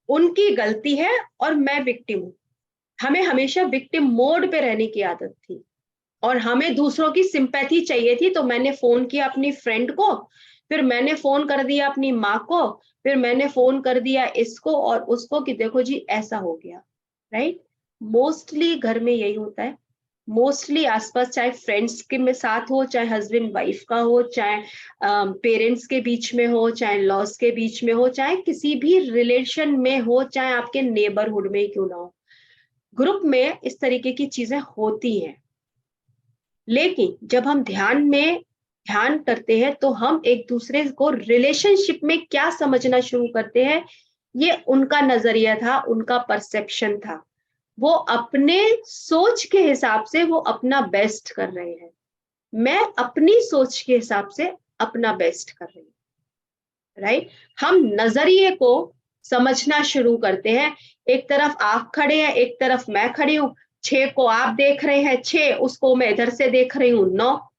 उनकी गलती है और मैं विक्टिम हूं। हमें हमेशा विक्टिम मोड पे रहने की आदत थी, और हमें दूसरों की सिंपैथी चाहिए थी। तो मैंने फोन किया अपनी फ्रेंड को, फिर मैंने फोन कर दिया अपनी माँ को, फिर मैंने फोन कर दिया इसको और उसको कि देखो जी ऐसा हो गया, राइट। मोस्टली घर में यही होता है, मोस्टली आसपास, चाहे फ्रेंड्स के में साथ हो, चाहे हस्बैंड वाइफ का हो, चाहे पेरेंट्स के बीच में हो, चाहे लॉस के बीच में हो, चाहे किसी भी रिलेशन में हो, चाहे आपके नेबरहुड में क्यों ना हो, ग्रुप में इस तरीके की चीजें होती हैं। लेकिन जब हम ध्यान करते हैं, तो हम एक दूसरे को रिलेशनशिप में क्या समझना शुरू करते हैं। ये उनका नजरिया था, उनका परसेप्शन था, वो अपने सोच के हिसाब से वो अपना बेस्ट कर रहे हैं, मैं अपनी सोच के हिसाब से अपना बेस्ट कर रही हूँ, राइट। हम नजरिए को समझना शुरू करते हैं। एक तरफ आप खड़े हैं, एक तरफ मैं खड़ी हूँ, 6 को आप देख रहे हैं, 6 उसको मैं इधर से देख रही हूँ, 9।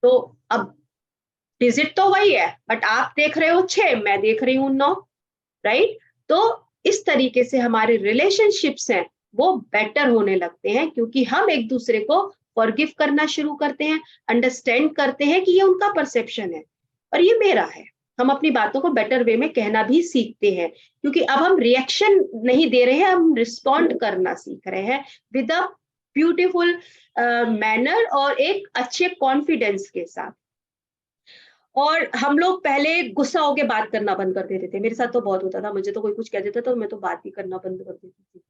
तो अब डिजिट तो वही है, बट आप देख रहे हो 6, मैं देख रही हूँ 9, राइट? तो इस तरीके से हमारे रिलेशनशिप्स हैं वो बेटर होने लगते हैं, क्योंकि हम एक दूसरे को फॉरगिव करना शुरू करते हैं, अंडरस्टैंड करते हैं कि ये उनका परसेप्शन है और ये मेरा है। हम अपनी बातों को बेटर वे में कहना भी सीखते हैं, क्योंकि अब हम रिएक्शन नहीं दे रहे हैं, हम रिस्पॉन्ड करना सीख रहे हैं विद अ ब्यूटीफुल मैनर और एक अच्छे कॉन्फिडेंस के साथ। और हम लोग पहले गुस्सा होके बात करना बंद कर देते थे, मेरे साथ तो बहुत होता था, मुझे तो कोई कुछ कह देता था तो मैं तो बात ही करना बंद कर देती थी,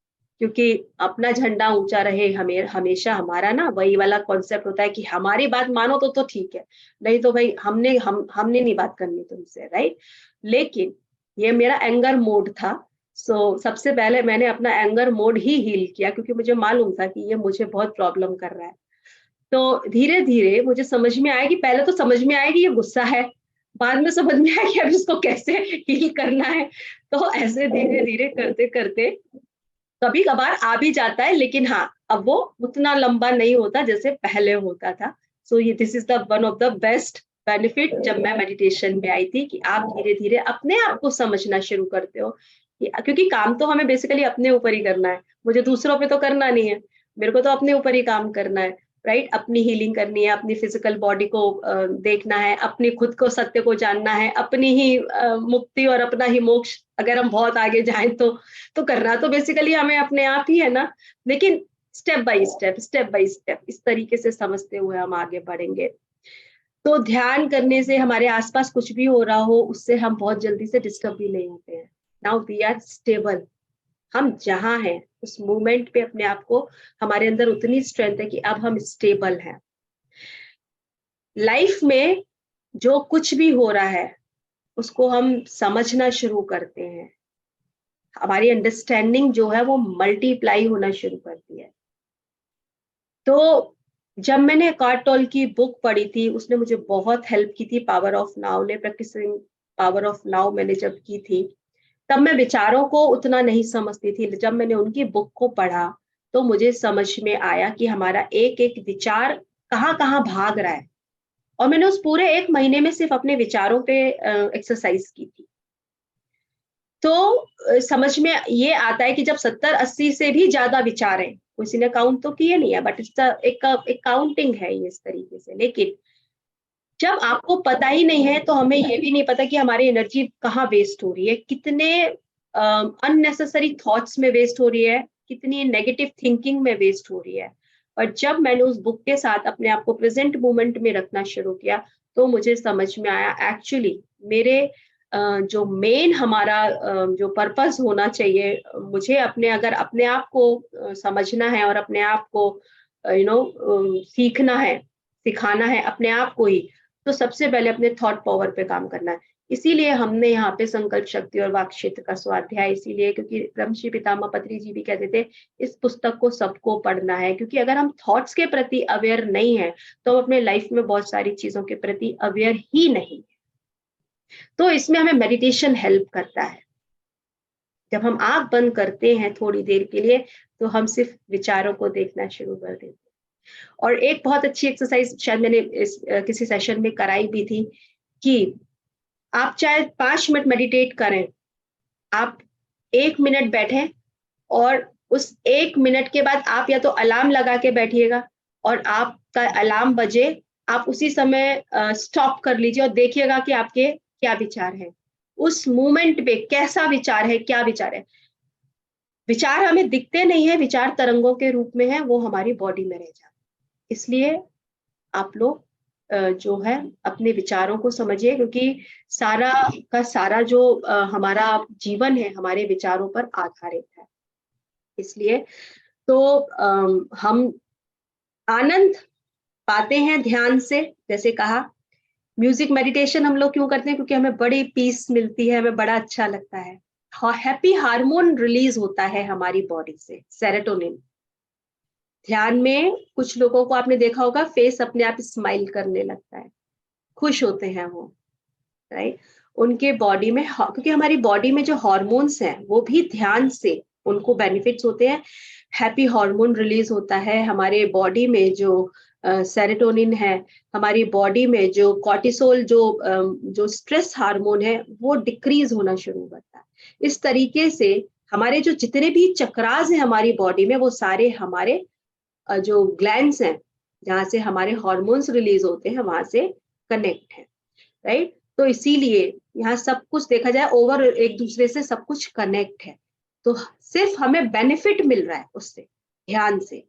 क्योंकि अपना झंडा ऊंचा रहे हमेशा हमारा ना, वही वाला कॉन्सेप्ट होता है कि हमारी बात मानो तो ठीक है, नहीं तो भाई हमने नहीं बात करनी तुमसे, राइट? लेकिन ये मेरा एंगर मोड था। सबसे पहले मैंने अपना एंगर मोड ही हील किया, क्योंकि मुझे मालूम था कि ये मुझे बहुत प्रॉब्लम कर रहा है। तो धीरे धीरे मुझे समझ में आया कि पहले तो समझ में आया कि ये गुस्सा है, बाद में समझ में आया कि अब इसको कैसे हील करना है। तो ऐसे धीरे धीरे करते करते कभी कभार आ भी जाता है, लेकिन हाँ, अब वो उतना लंबा नहीं होता जैसे पहले होता था। सो ये this is the one of the best benefit जब मैं मेडिटेशन में आई थी, कि आप धीरे धीरे अपने आप को समझना शुरू करते हो, क्योंकि काम तो हमें बेसिकली अपने ऊपर ही करना है, मुझे दूसरों पे तो करना नहीं है, मेरे को तो अपने ऊपर ही काम करना है, राइट? अपनी हीलिंग करनी है, अपनी फिजिकल बॉडी को देखना है, अपनी खुद को सत्य को जानना है, अपनी ही मुक्ति और अपना ही मोक्ष, अगर हम बहुत आगे जाएं तो करना तो बेसिकली हमें अपने आप ही है ना। लेकिन स्टेप बाय स्टेप इस तरीके से समझते हुए हम आगे बढ़ेंगे। तो ध्यान करने से हमारे आसपास कुछ भी हो रहा हो, उससे हम बहुत जल्दी से डिस्टर्ब भी नहीं होते हैं। नाउ वी आर स्टेबल, हम जहां हैं उस मोमेंट पे अपने आप को, हमारे अंदर उतनी स्ट्रेंथ है कि अब हम स्टेबल हैं। लाइफ में जो कुछ भी हो रहा है उसको हम समझना शुरू करते हैं, हमारी अंडरस्टैंडिंग जो है वो मल्टीप्लाई होना शुरू करती है। तो जब मैंने एकार्ट टोल की बुक पढ़ी थी, उसने मुझे बहुत हेल्प की थी, पावर ऑफ नाउ ने, प्रैक्टिसिंग पावर ऑफ नाउ मैंने जब की थी, तब मैं विचारों को उतना नहीं समझती थी। जब मैंने उनकी बुक को पढ़ा तो मुझे समझ में आया कि हमारा एक एक विचार कहाँ कहाँ भाग रहा है, और मैंने उस पूरे 1 महीने में सिर्फ अपने विचारों पे एक्सरसाइज की थी। तो समझ में ये आता है कि जब 70-80 से भी ज्यादा विचार हैं, किसी ने काउंट तो किए नहीं है, बट एक काउंटिंग है ये इस तरीके से। लेकिन जब आपको पता ही नहीं है तो हमें ये भी नहीं पता कि हमारी एनर्जी कहाँ वेस्ट हो रही है, कितने अननेसेसरी थॉट्स में वेस्ट हो रही है, कितनी नेगेटिव थिंकिंग में वेस्ट हो रही है। और जब मैंने उस बुक के साथ अपने आप को प्रेजेंट मोमेंट में रखना शुरू किया तो मुझे समझ में आया एक्चुअली मेरे जो मेन हमारा जो पर्पस होना चाहिए, मुझे अगर अपने आप को समझना है और अपने आप को सीखना है, सिखाना है अपने आप को ही, तो सबसे पहले अपने थॉट पावर पे काम करना है। इसीलिए हमने यहाँ पे संकल्प शक्ति और वाक क्षेत्र का स्वाध्याय इसीलिए, क्योंकि ब्रह्मश्री पितामह पत्री जी भी कहते थे इस पुस्तक को सबको पढ़ना है, क्योंकि अगर हम थॉट्स के प्रति अवेयर नहीं है तो हम अपने लाइफ में बहुत सारी चीजों के प्रति अवेयर ही नहीं है। तो इसमें हमें मेडिटेशन हेल्प करता है। जब हम आंख बंद करते हैं थोड़ी देर के लिए तो हम सिर्फ विचारों को देखना शुरू कर देते हैं। और एक बहुत अच्छी एक्सरसाइज शायद मैंने किसी सेशन में कराई भी थी कि आप चाहे 5 मिनट मेडिटेट करें, आप 1 मिनट बैठें और उस 1 मिनट के बाद आप या तो अलार्म लगा के बैठिएगा और आपका अलार्म बजे आप उसी समय स्टॉप कर लीजिए और देखिएगा कि आपके क्या विचार है, उस मोमेंट पे कैसा विचार है, क्या विचार है। विचार हमें दिखते नहीं है, विचार तरंगों के रूप में है, वो हमारी बॉडी में रह जाते। इसलिए आप लोग जो है अपने विचारों को समझिए, क्योंकि सारा का सारा जो हमारा जीवन है हमारे विचारों पर आधारित है। इसलिए तो हम आनंद पाते हैं ध्यान से। जैसे कहा, म्यूजिक मेडिटेशन हम लोग क्यों करते हैं? क्योंकि हमें बड़ी पीस मिलती है, हमें बड़ा अच्छा लगता है, हैप्पी हार्मोन रिलीज होता है हमारी बॉडी से, सेरोटोनिन। ध्यान में कुछ लोगों को आपने देखा होगा फेस अपने आप स्माइल करने लगता है, खुश होते हैं वो, राइट? उनके बॉडी में, क्योंकि हमारी बॉडी में जो हार्मोन्स हैं वो भी ध्यान से उनको बेनिफिट्स होते हैं। हैप्पी हार्मोन रिलीज होता है हमारे बॉडी में, जो सेरोटोनिन है, हमारी बॉडी में जो कॉर्टिसोल जो स्ट्रेस हार्मोन है वो डिक्रीज होना शुरू करता है। इस तरीके से हमारे जो जितने भी चक्रास हैं हमारी बॉडी में वो सारे हमारे जो ग्लैंड्स हैं जहाँ से हमारे हार्मोन्स रिलीज होते हैं वहां से कनेक्ट है, राइट। तो इसीलिए यहाँ सब कुछ देखा जाए ओवर एक दूसरे से सब कुछ कनेक्ट है, तो सिर्फ हमें बेनिफिट मिल रहा है उससे ध्यान से।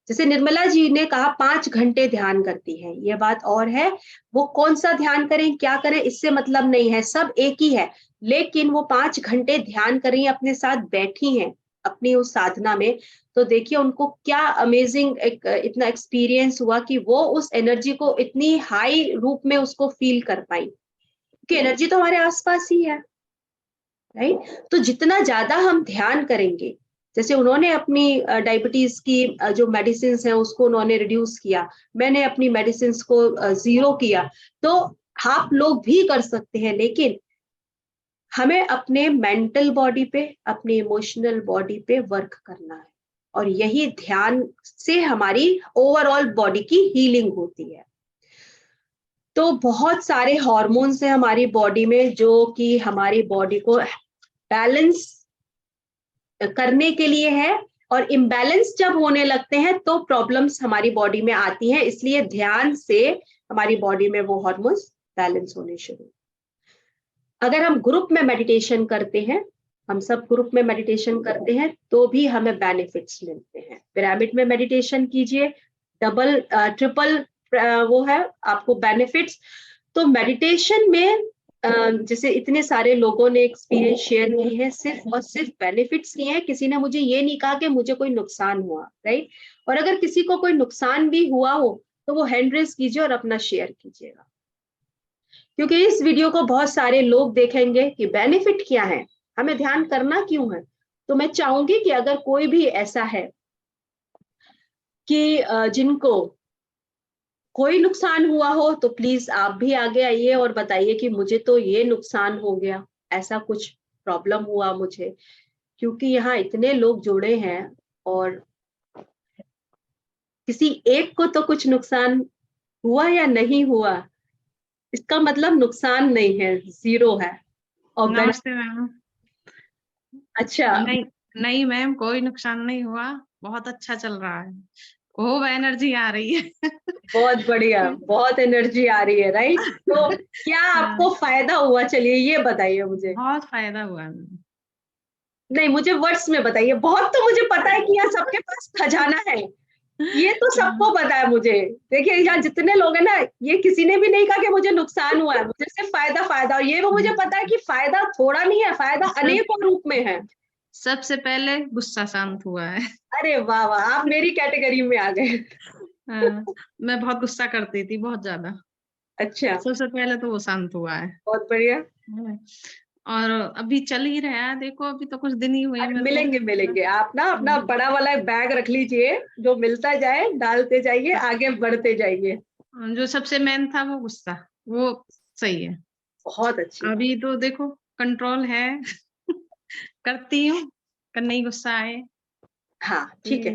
जैसे निर्मला जी ने कहा 5 घंटे ध्यान करती है, ये बात और है, वो कौन सा ध्यान करें क्या करें इससे मतलब नहीं है, सब एक ही है, लेकिन वो 5 घंटे ध्यान कर रही है, अपने साथ बैठी हैं अपनी उस साधना में, तो देखिए उनको क्या अमेजिंग इतना एक्सपीरियंस हुआ कि वो उस एनर्जी को इतनी हाई रूप में उसको फील कर पाई, क्योंकि एनर्जी तो हमारे आसपास ही है, राइट। तो जितना ज्यादा हम ध्यान करेंगे, जैसे उन्होंने अपनी डायबिटीज की जो मेडिसिन है उसको उन्होंने रिड्यूस किया, मैंने अपनी मेडिसिन को 0 किया, तो आप लोग भी कर सकते हैं, लेकिन हमें अपने मेंटल बॉडी पे अपनी इमोशनल बॉडी पे वर्क करना है, और यही ध्यान से हमारी ओवरऑल बॉडी की हीलिंग होती है। तो बहुत सारे हॉर्मोन्स हैं हमारी बॉडी में जो कि हमारी बॉडी को बैलेंस करने के लिए है, और इम्बैलेंस जब होने लगते हैं तो प्रॉब्लम्स हमारी बॉडी में आती हैं, इसलिए ध्यान से हमारी बॉडी में वो हार्मोन्स बैलेंस होने शुरू। अगर हम ग्रुप में मेडिटेशन करते हैं, हम सब ग्रुप में मेडिटेशन करते हैं तो भी हमें बेनिफिट्स मिलते हैं। पिरामिड में मेडिटेशन कीजिए, डबल ट्रिपल वो है आपको बेनिफिट्स। तो मेडिटेशन में जैसे इतने सारे लोगों ने एक्सपीरियंस शेयर किए हैं, सिर्फ और सिर्फ बेनिफिट्स किए हैं, किसी ने मुझे ये नहीं कहा कि मुझे कोई नुकसान हुआ, राइट। और अगर किसी को कोई नुकसान भी हुआ हो तो वो हैंड रेज कीजिए और अपना शेयर कीजिएगा, क्योंकि इस वीडियो को बहुत सारे लोग देखेंगे कि बेनिफिट क्या है, हमें ध्यान करना क्यों है। तो मैं चाहूंगी कि अगर कोई भी ऐसा है कि जिनको कोई नुकसान हुआ हो तो प्लीज आप भी आगे आइए और बताइए कि मुझे तो ये नुकसान हो गया, ऐसा कुछ प्रॉब्लम हुआ मुझे, क्योंकि यहाँ इतने लोग जुड़े हैं और किसी एक को तो कुछ नुकसान हुआ या नहीं हुआ, इसका मतलब नुकसान नहीं है, 0 है। और नमस्ते मैम। अच्छा, नहीं मैम, कोई नुकसान नहीं हुआ, बहुत अच्छा चल रहा है, खूब एनर्जी आ रही है। बहुत बढ़िया, बहुत एनर्जी आ रही है, राइट। तो क्या आपको फायदा हुआ, चलिए ये बताइए मुझे। बहुत फायदा हुआ। नहीं, मुझे वर्ड्स में बताइए। बहुत तो मुझे पता है कि यहाँ सबके पास खजाना है, ये तो सबको पता है मुझे। देखिए यहाँ जितने लोग हैं ना, ये किसी ने भी नहीं कहा कि मुझे नुकसान हुआ है, मुझे सिर्फ फायदा फायदा, और ये वो मुझे पता है कि फायदा थोड़ा नहीं है, फायदा अनेकों रूप में है। सबसे पहले गुस्सा शांत हुआ है। अरे वाह वाह, आप मेरी कैटेगरी में आ गए। मैं बहुत गुस्सा करती थी, बहुत ज्यादा। अच्छा, सबसे पहले तो वो शांत हुआ है। बहुत बढ़िया। और अभी चल ही रहा है, देखो अभी तो कुछ दिन ही हुए हैं। मिलेंगे आप ना, अपना बड़ा वाला बैग रख लीजिए, जो मिलता जाए डालते जाइए, आगे बढ़ते जाइए। जो सबसे मेन था वो गुस्सा, वो सही है, बहुत अच्छी। अभी तो देखो कंट्रोल है। करती हूँ, करने ही गुस्सा आए। हाँ ठीक है,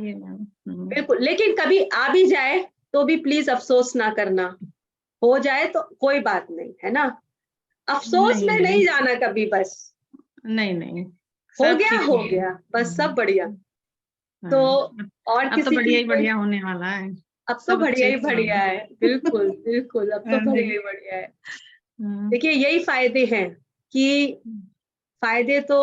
बिल्कुल। लेकिन कभी आ भी जाए तो भी प्लीज अफसोस ना करना, हो जाए तो कोई बात नहीं, है ना। अफसोस में नहीं जाना कभी, बस नहीं हो गया बस, सब बढ़िया। तो और अब किसी तो बढ़िया ही बढ़िया होने वाला है। अब तो बढ़िया ही बढ़िया है, बिल्कुल बिल्कुल, अब तो बढ़िया ही बढ़िया है। देखिए यही फायदे हैं कि फायदे तो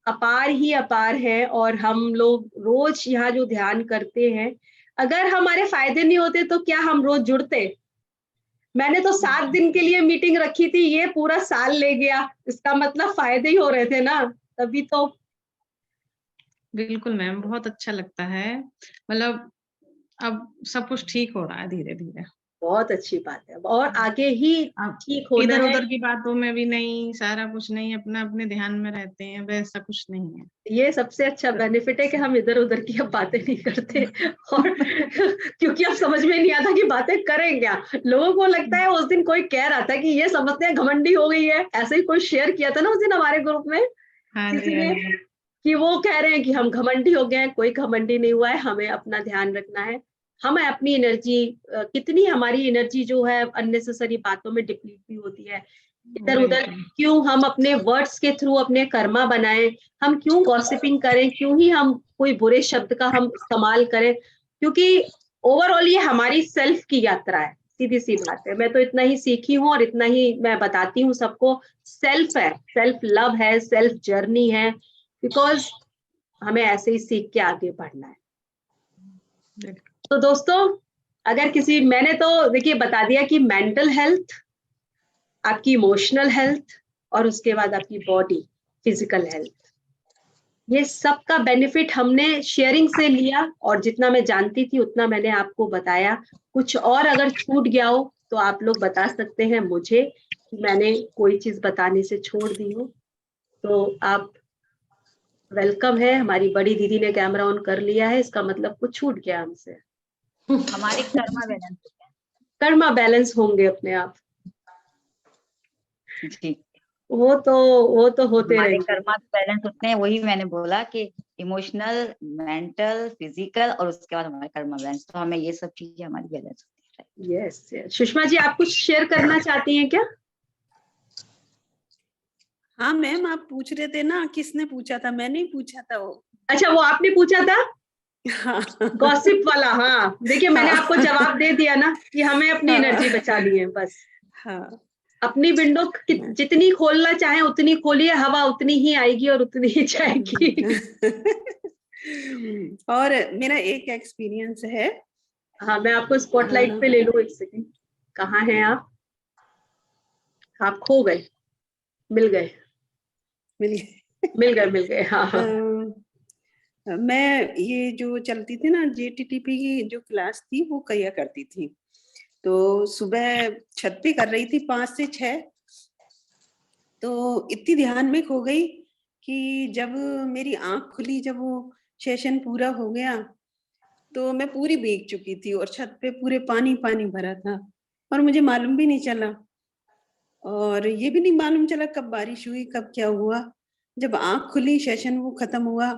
अपार ही अपार है, और हम लोग रोज यहाँ जो ध्यान करते हैं, अगर हमारे फायदे नहीं होते तो क्या हम रोज जुड़ते। मैंने तो 7 दिन के लिए मीटिंग रखी थी, ये पूरा साल ले गया, इसका मतलब फायदे ही हो रहे थे ना, तभी तो। बिल्कुल मैम, बहुत अच्छा लगता है, मतलब अब सब कुछ ठीक हो रहा है धीरे धीरे। बहुत अच्छी बात है, और आगे ही ठीक होना है। इधर उधर की बातों में भी नहीं, सारा कुछ नहीं, अपना अपने ध्यान में रहते हैं, वैसा कुछ नहीं है। ये सबसे अच्छा बेनिफिट है कि हम इधर उधर की अब बातें नहीं करते, और क्योंकि अब समझ में नहीं आता कि बातें करें क्या। लोगों को लगता है, उस दिन कोई कह रहा था कि ये समझते हैं घमंडी हो गई है, ऐसे ही कोई शेयर किया था ना उस दिन हमारे ग्रुप में, किसी ने, कि वो कह रहे हैं कि हम घमंडी हो गए हैं। कोई घमंडी नहीं हुआ है, हमें अपना ध्यान रखना है, हम अपनी एनर्जी, कितनी हमारी एनर्जी जो है अननेसेसरी बातों में डिप्लीट भी होती है, इधर उधर क्यों हम अपने वर्ड्स के थ्रू अपने कर्मा बनाएं, हम क्यों गॉसिपिंग करें, क्यों ही हम कोई बुरे शब्द का हम इस्तेमाल करें, क्योंकि ओवरऑल ये हमारी सेल्फ की यात्रा है, सीधी सी बात है। मैं तो इतना ही सीखी हूँ और इतना ही मैं बताती हूँ सबको, सेल्फ है, सेल्फ लव है, सेल्फ जर्नी है, बिकॉज हमें ऐसे ही सीख के आगे बढ़ना है। तो दोस्तों, अगर किसी, मैंने तो देखिए बता दिया कि मेंटल हेल्थ, आपकी इमोशनल हेल्थ और उसके बाद आपकी बॉडी फिजिकल हेल्थ, ये सब का बेनिफिट हमने शेयरिंग से लिया और जितना मैं जानती थी उतना मैंने आपको बताया। कुछ और अगर छूट गया हो तो आप लोग बता सकते हैं मुझे कि मैंने कोई चीज बताने से छोड़ दी हो, तो आप वेलकम है। हमारी बड़ी दीदी ने कैमरा ऑन कर लिया है, इसका मतलब कुछ छूट गया हमसे। हमारे कर्मा बैलेंस, कर्मा बैलेंस होंगे अपने आप, जी वो तो होते हमारे रहेंगे। कर्मा बैलेंस उतने, वही मैंने बोला कि इमोशनल, मेंटल, फिजिकल और उसके बाद हमारे कर्मा बैलेंस, तो हमें ये सब चीजें हमारी बैलेंस होती है। यस, सुषमा जी आप कुछ शेयर करना चाहती हैं क्या? हाँ मैम, आप पूछ रहे थे ना, किसने पूछा था? मैंने ही पूछा था वो। अच्छा, वो आपने पूछा था हाँ गॉसिप वाला। हाँ देखिए, मैंने हाँ। आपको जवाब दे दिया ना कि हमें अपनी हाँ। एनर्जी बचानी है बस। हाँ अपनी विंडो जितनी खोलना चाहे उतनी खोलिए, हवा उतनी ही आएगी और उतनी ही जाएगी। और मेरा एक एक्सपीरियंस है। हाँ, मैं आपको स्पॉटलाइट पे ले लूं, एक सेकंड। कहाँ हैं आप? आप खो गए, मिल गए, मिल गए। हाँ हाँ। मैं ये जो चलती थी ना JTTP की जो क्लास थी वो किया करती थी, तो सुबह छत पे कर रही थी 5 से 6, तो इतनी ध्यान में खो गई कि जब मेरी आंख खुली, जब वो सेशन पूरा हो गया तो मैं पूरी भीग चुकी थी और छत पे पूरे पानी पानी भरा था और मुझे मालूम भी नहीं चला, और ये भी नहीं मालूम चला कब बारिश हुई, कब क्या हुआ। जब आंख खुली, सेशन वो खत्म हुआ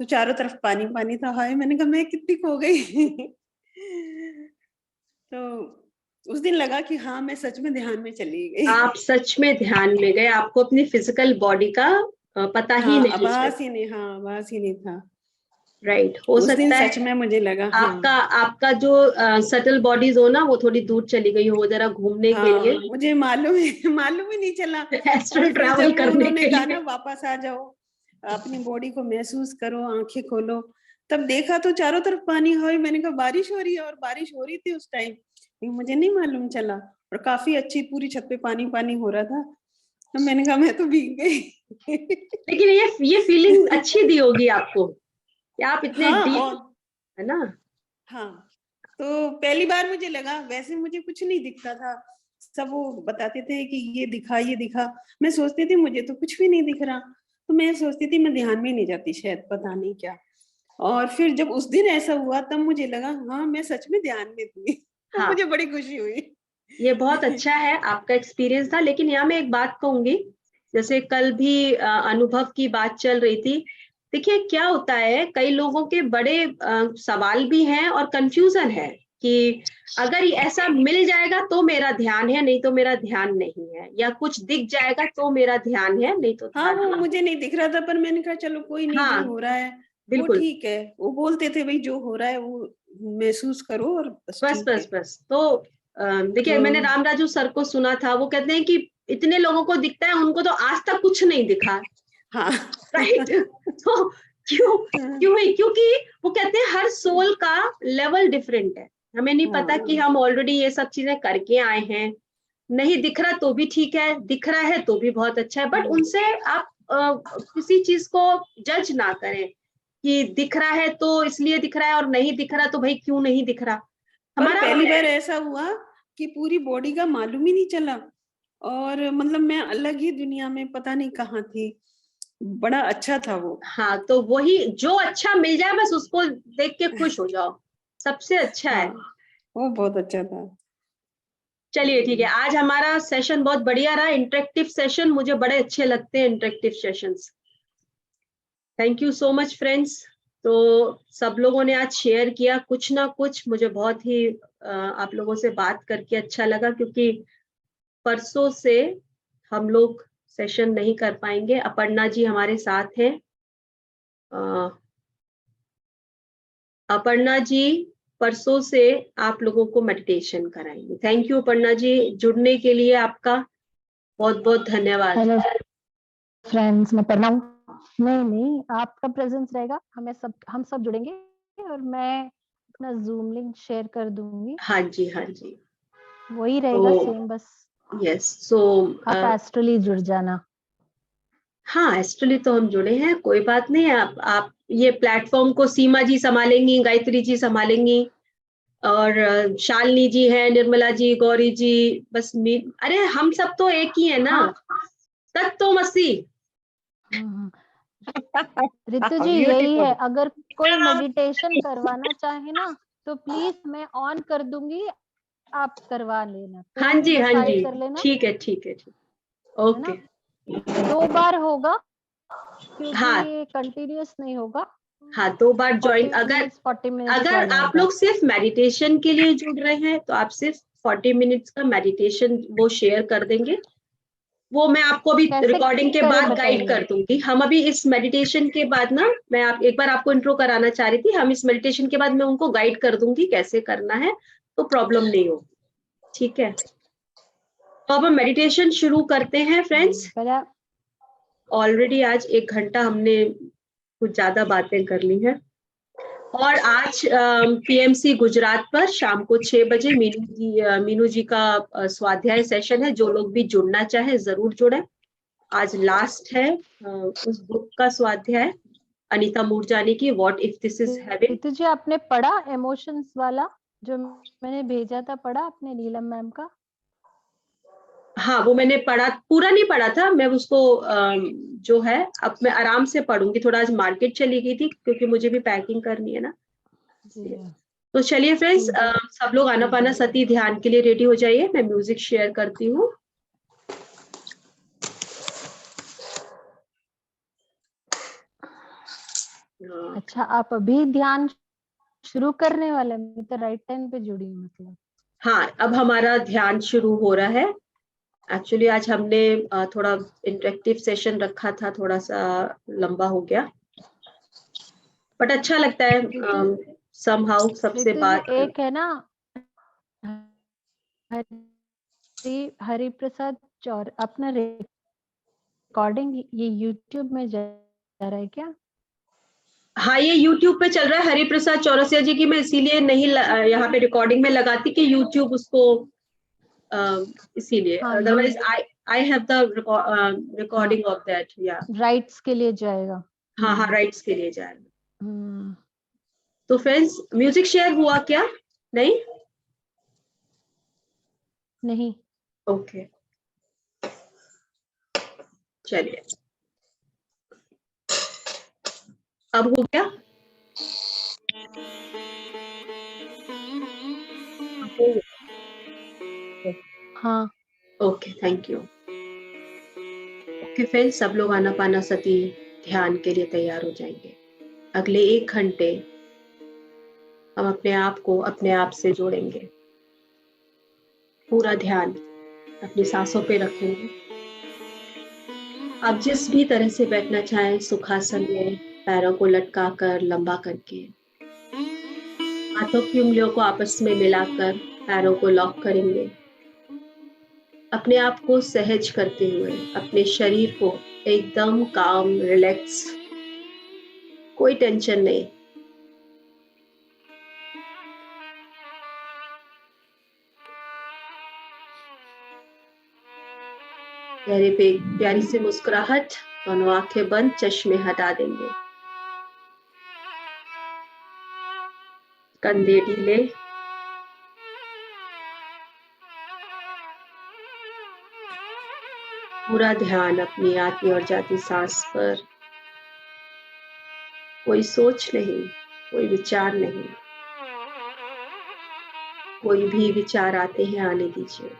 तो चारों तरफ पानी पानी था। हाय, मैंने कहा मैं कितनी खो गई। तो उस दिन लगा कि हाँ मैं सच में ध्यान में चली गई। आप सच में ध्यान में गए, आपको अपनी फिजिकल बॉडी का पता ही नहीं आभास ही नहीं, हाँ आभास ही नहीं था। राइट, हो उस दिन सकता है सच में मुझे लगा आपका जो सटल बॉडीज हो ना, वो थोड़ी दूर चली गई हो जरा घूमने के लिए। मुझे मालूम ही नहीं चला। एस्ट्रल ट्रैवल करने उन्होंने के कहा लिए। ना वापस आ जाओ, अपनी बॉडी को महसूस करो, आंखें खोलो, तब देखा तो चारों तरफ पानी है। मैंने कहा बारिश हो रही है, और बारिश हो रही थी उस टाइम, मुझे नहीं मालूम चला, और काफी अच्छी पूरी छत पे पानी पानी हो रहा था। तो मैंने कहा मैं तो भीग गई। लेकिन ये फीलिंग अच्छी दी होगी आपको कि आप इतने डीप, है ना? हाँ, तो पहली बार मुझे लगा, वैसे मुझे कुछ नहीं दिखता था, सब वो बताते थे कि ये दिखा ये दिखा, मैं सोचती थी मुझे तो कुछ भी नहीं दिख रहा, तो मैं सोचती थी मैं ध्यान में नहीं जाती शायद, पता नहीं क्या। और फिर जब उस दिन ऐसा हुआ तब मुझे लगा हाँ मैं सच में ध्यान में थी। तो मुझे बड़ी खुशी हुई। ये बहुत अच्छा है आपका एक्सपीरियंस था। लेकिन यहाँ मैं एक बात कहूंगी, जैसे कल भी अनुभव की बात चल रही थी। देखिए क्या होता है, कई लोगों के बड़े सवाल भी हैं और कंफ्यूजन है कि अगर ऐसा मिल जाएगा तो मेरा ध्यान है, नहीं तो मेरा ध्यान नहीं है, या कुछ दिख जाएगा तो मेरा ध्यान है, नहीं तो हाँ वो मुझे नहीं दिख रहा था, पर मैंने कहा चलो कोई नहीं, जो हो रहा है वो ठीक है। वो बोलते थे भाई जो हो रहा है वो महसूस करो और बस। तो देखिए मैंने राम राजू सर को सुना था, वो कहते हैं कि इतने लोगों को दिखता है, उनको तो आज तक कुछ नहीं दिखा। हाँ राइट। तो क्यों है? क्योंकि वो कहते हैं हर सोल का लेवल डिफरेंट है। हमें नहीं पता कि हम ऑलरेडी ये सब चीजें करके आए हैं। नहीं दिख रहा तो भी ठीक है, दिख रहा है तो भी बहुत अच्छा है, बट उनसे आप किसी चीज को जज ना करें कि दिख रहा है तो इसलिए दिख रहा है, और नहीं दिख रहा तो भाई क्यों नहीं दिख रहा। हमारा पहली बार ऐसा हुआ कि पूरी बॉडी का मालूम ही नहीं चला, और मतलब मैं अलग ही दुनिया में पता नहीं कहाँ थी। बड़ा अच्छा था वो। हाँ, तो वही, जो अच्छा मिल जाए बस उसको देख के खुश हो जाओ, सबसे अच्छा है। वो बहुत अच्छा था। चलिए ठीक है, आज हमारा सेशन बहुत बढ़िया रहा, इंटरेक्टिव सेशन। मुझे बड़े अच्छे लगते हैं interactive sessions. Thank you so much friends. तो सब लोगों ने आज शेयर किया कुछ ना कुछ। मुझे बहुत ही आप लोगों से बात करके अच्छा लगा, क्योंकि परसों से हम लोग सेशन नहीं कर पाएंगे। अपर्णा जी हमारे साथ हैं। अपर्णा जी परसों से आप लोगों को मेडिटेशन कराएंगे। थैंक यू अपर्णा जी, जुड़ने के लिए आपका बहुत बहुत धन्यवाद। हेलो फ्रेंड्स, मैं पढ़ना हूँ। नहीं, आपका प्रेजेंस रहेगा, हम सब जुड़ेंगे और मैं अपना जूम लिंक शेयर कर दूंगी। हाँ जी, हाँ जी, वही रहेगा सेम, बस यस। सो आप एस्ट्रली जुड़ जाना। हाँ, एस्ट्रली तो हम जुड़े हैं, कोई बात नहीं। आप ये प्लेटफॉर्म को सीमा जी संभालेंगी, गायत्री जी संभालेंगी, और शालिनी जी है, निर्मला जी, गौरी जी, बस अरे हम सब तो एक ही है ना। हाँ। तत्वमसी। रितु जी यही है, अगर कोई मेडिटेशन करवाना चाहे ना तो प्लीज मैं ऑन कर दूंगी, आप करवा लेना। हाँ जी, हाँ डिसाइड जी, कर लेना, ठीक है, ठीक है, ठीक, है ओके। ना? 2 बार होगा क्योंकि हाँ, ये कंटिन्यूअस नहीं होगा। हाँ 2 बार ज्वाइन। 40 मिनट्स अगर वाला आप होगा। लोग सिर्फ मेडिटेशन के लिए जुड़ रहे हैं तो आप सिर्फ 40 मिनट्स का मेडिटेशन वो शेयर कर देंगे। वो मैं आपको अभी कैसे रिकॉर्डिंग के करें बाद गाइड कर बताइए। दूंगी। हम अभी इस मेडिटेशन के बाद ना, मैं एक बार आपको इंट्रो कराना चाह रही थी। हम इस मेडिटेशन के बाद मैं उनको गाइड कर दूंगी कैसे करना है, तो प्रॉब्लम नहीं होगी, ठीक है। तो अब हम मेडिटेशन शुरू करते हैं फ्रेंड्स। पहले ऑलरेडी आज 1 घंटा हमने कुछ ज्यादा बातें कर ली हैं। और आज पीएमसी गुजरात पर शाम को 6 बजे मीनू जी का स्वाध्याय सेशन है। जो लोग भी जुड़ना चाहे जरूर जुड़े। आज लास्ट है उस बुक का स्वाध्याय, अनीता मूरजानी की, what if this is heaven. Ritu ji आपने पढ़ा इमोशंस वाला जो मैंने भेजा था, पढ़ा आपने नीलम मैम का? हाँ वो मैंने पढ़ा, पूरा नहीं पढ़ा था मैं उसको। जो है अब मैं आराम से पढ़ूंगी। थोड़ा आज मार्केट चली गई थी क्योंकि मुझे भी पैकिंग करनी है ना। जी तो चलिए फ्रेंड्स, ठीक है। सब लोग आनापाना सती ध्यान के लिए रेडी हो जाइए। मैं म्यूजिक शेयर करती हूँ। अच्छा, आप अभी ध्यान शुरू करने वाले? मैं तो राइट टाइम पे जुड़ी हूँ मतलब। हाँ, अब हमारा ध्यान शुरू हो रहा है। एक्चुअली आज हमने थोड़ा इंटरेक्टिव सेशन रखा था, थोड़ा सा लंबा हो गया, बट अच्छा लगता है समहाउ सबसे रितु बात। जी एक है ना, हरि प्रसाद चौर अपना रिकॉर्डिंग ये यूट्यूब में जा रहा है क्या? हाँ ये YouTube पे चल रहा है, हरि प्रसाद चौरसिया जी की। मैं इसीलिए नहीं यहाँ पे रिकॉर्डिंग में लगाती कि YouTube उसको इसीलिए। हाँ, otherwise I have the recording of that. या राइट्स के लिए जाएगा। हाँ, हाँ राइट्स के लिए जाएगा। हम्म, तो फ्रेंड्स, म्यूजिक शेयर हुआ क्या? नहीं, नहीं। ओके चलिए, अब हो गया। हाँ okay, thank you. Okay friends, सब लोग आनापाना सती ध्यान के लिए तैयार हो जाएंगे। अगले 1 घंटे हम अपने आप को अपने आप से जोड़ेंगे। पूरा ध्यान अपनी सांसों पे रखेंगे। आप जिस भी तरह से बैठना चाहें, सुखासन में पैरों को लटका कर, लंबा करके, हाथों की उंगलियों को आपस में मिलाकर पैरों को लॉक करेंगे। अपने आप को सहज करते हुए, अपने शरीर को एकदम काम, रिलैक्स, कोई टेंशन नहीं। चेहरे पे एक प्यारी सी मुस्कुराहट, दोनों आंखें बंद, चश्मे हटा देंगे। कंधे ढीले, पूरा ध्यान अपनी आती और जाती सांस पर। कोई सोच नहीं, कोई विचार नहीं। कोई भी विचार आते हैं आने दीजिए।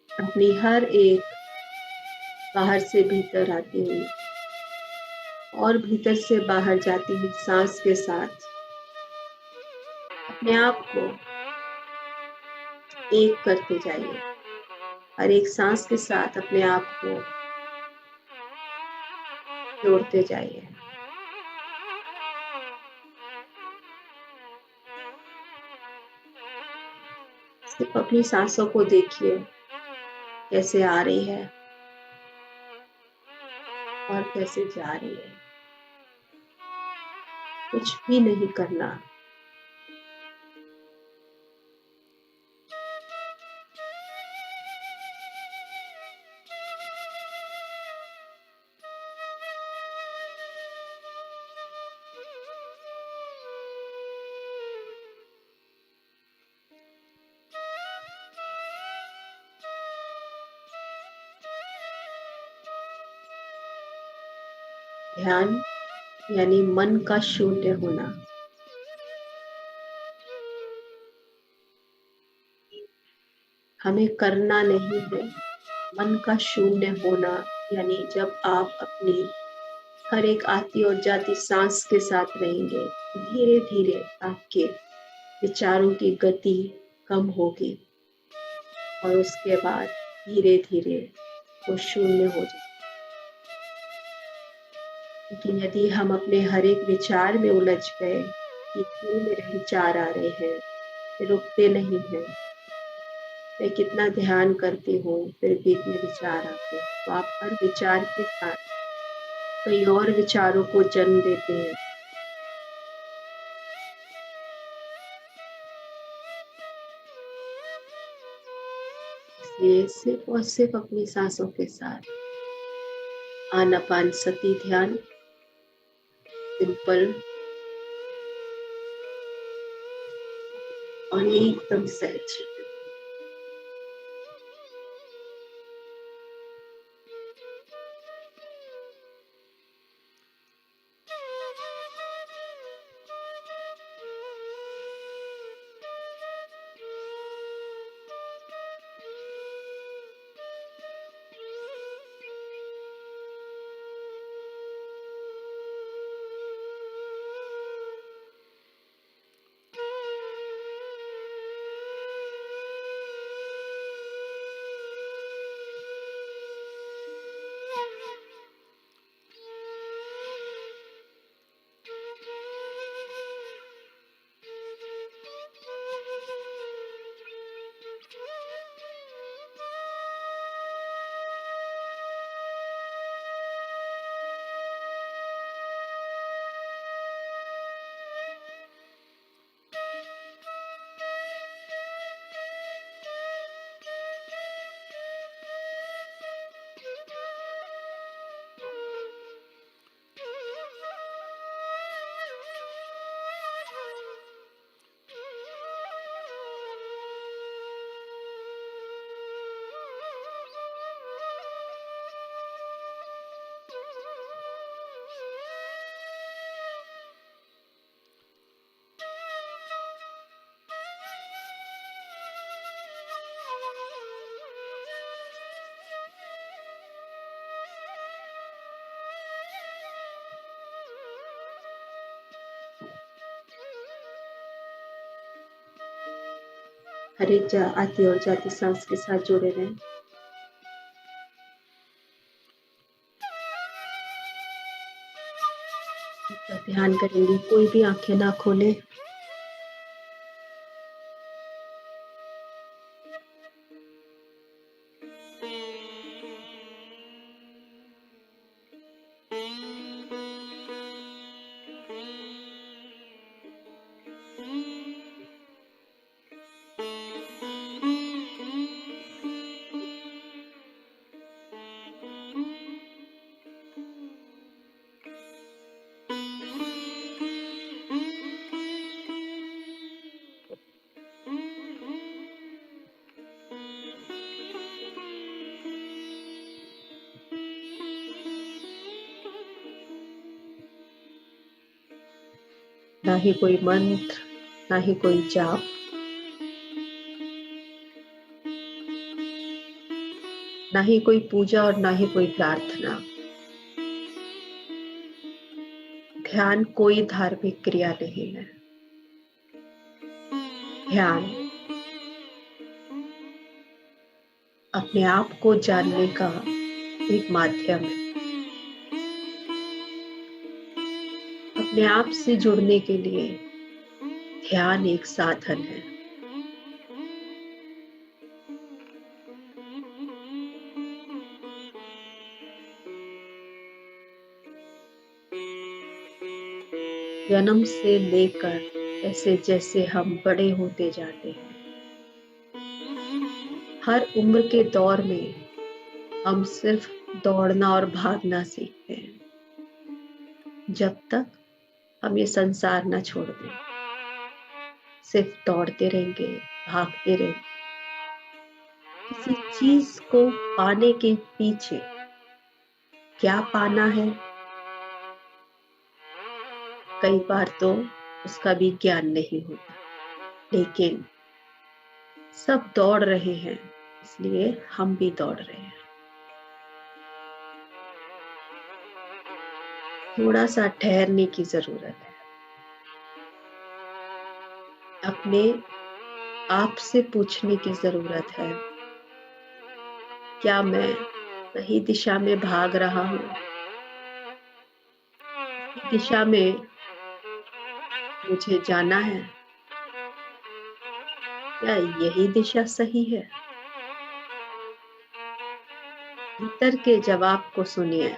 अपनी हर एक बाहर से भीतर आती हुई और भीतर से बाहर जाती हुई सांस के साथ अपने आप को एक करते जाइए। हर एक सांस के साथ अपने आप को जोड़ते जाइए। सिर्फ अपनी सांसों को देखिए कैसे आ रही है और कैसे जा रही है। कुछ भी नहीं करना। ध्यान यानी मन का शून्य होना। हमें करना नहीं है, मन का शून्य होना यानी जब आप अपनी हर एक आती और जाती सांस के साथ रहेंगे, धीरे धीरे आपके विचारों की गति कम होगी और उसके बाद धीरे धीरे वो शून्य हो जाए। लेकिन यदि हम अपने हर एक विचार में उलझ गए कि क्यों मेरे विचार आ रहे हैं, ये रुकते नहीं हैं, मैं कितना ध्यान करती हूँ फिर भी इतने विचार आते हैं, तो आप हर विचार के साथ कई और विचारों को जन्म देते हैं। इसलिए सिर्फ और सिर्फ अपनी सांसों के साथ आनापानसती ध्यान सिंपल और एकदम सहज। हर एक आती और जाती सांस के साथ जुड़े रहें। ध्यान करेंगे, कोई भी आंखें ना खोले। ना ही कोई मंत्र, ना ही कोई जाप, ना ही कोई पूजा और ना ही कोई प्रार्थना। ध्यान कोई धार्मिक क्रिया नहीं है। ध्यान अपने आप को जानने का एक माध्यम है। अपने आप से जुड़ने के लिए ध्यान एक साधन है। जन्म से लेकर जैसे जैसे हम बड़े होते जाते हैं, हर उम्र के दौर में हम सिर्फ दौड़ना और भागना सीखते हैं। जब तक हम ये संसार न छोड़ दें, सिर्फ दौड़ते रहेंगे, भागते रहेंगे। किसी चीज को पाने के पीछे क्या पाना है, कई बार तो उसका भी ज्ञान नहीं होता, लेकिन सब दौड़ रहे हैं, इसलिए हम भी दौड़ रहे हैं। थोड़ा सा ठहरने की जरूरत है। अपने आप से पूछने की जरूरत है, क्या मैं सही दिशा में भाग रहा हूं? इसी दिशा में मुझे जाना है? क्या यही दिशा सही है? भीतर के जवाब को सुनिए,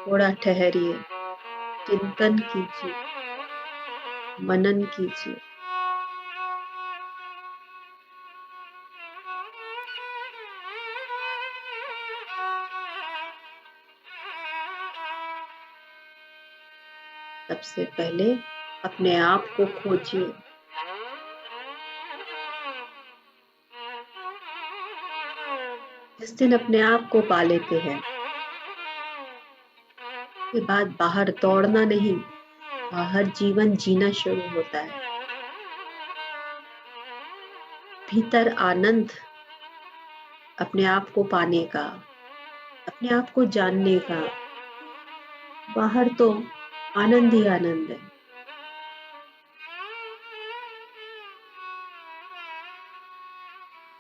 थोड़ा ठहरिए, चिंतन कीजिए, मनन कीजिए। सबसे पहले अपने आप को खोजिए। जिस दिन अपने आप को पा लेते हैं, के बाद बाहर दौड़ना नहीं, बाहर जीवन जीना शुरू होता है। भीतर आनंद अपने आप को पाने का, अपने आप को जानने का, बाहर तो आनंद ही आनंद है।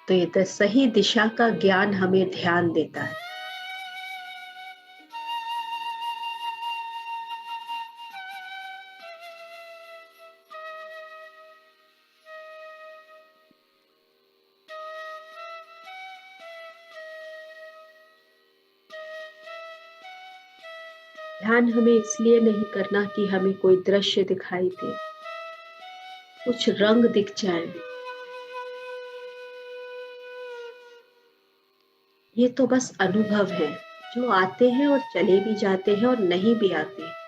तो ये सही दिशा का ज्ञान हमें ध्यान देता है। ध्यान हमें इसलिए नहीं करना कि हमें कोई दृश्य दिखाई दे, कुछ रंग दिख जाए। ये तो बस अनुभव है, जो आते हैं और चले भी जाते हैं और नहीं भी आते।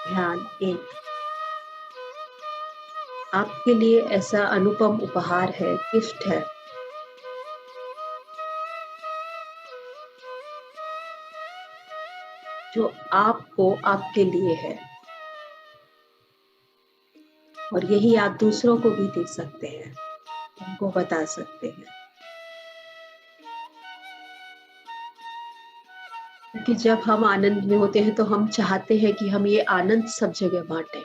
ध्यान एक आपके लिए ऐसा अनुपम उपहार है, गिफ्ट है, जो आपको आपके लिए है, और यही आप दूसरों को भी दे सकते हैं, उनको बता सकते हैं। क्योंकि जब हम आनंद में होते हैं तो हम चाहते हैं कि हम ये आनंद सब जगह बांटें।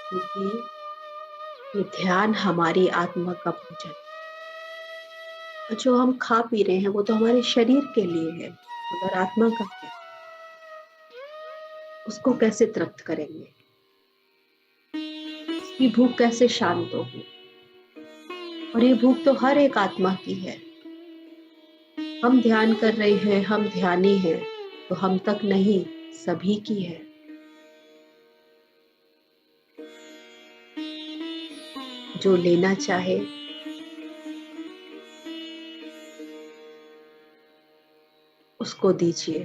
क्योंकि ये ध्यान हमारी आत्मा का भोजन, और जो हम खा पी रहे हैं वो तो हमारे शरीर के लिए है, मगर आत्मा का क्या, उसको कैसे तृप्त करेंगे, उसकी भूख कैसे शांत होगी। और ये भूख तो हर एक आत्मा की है। हम ध्यान कर रहे हैं, हम ध्यानी हैं, तो हम तक नहीं, सभी की है। जो लेना चाहे उसको दीजिए,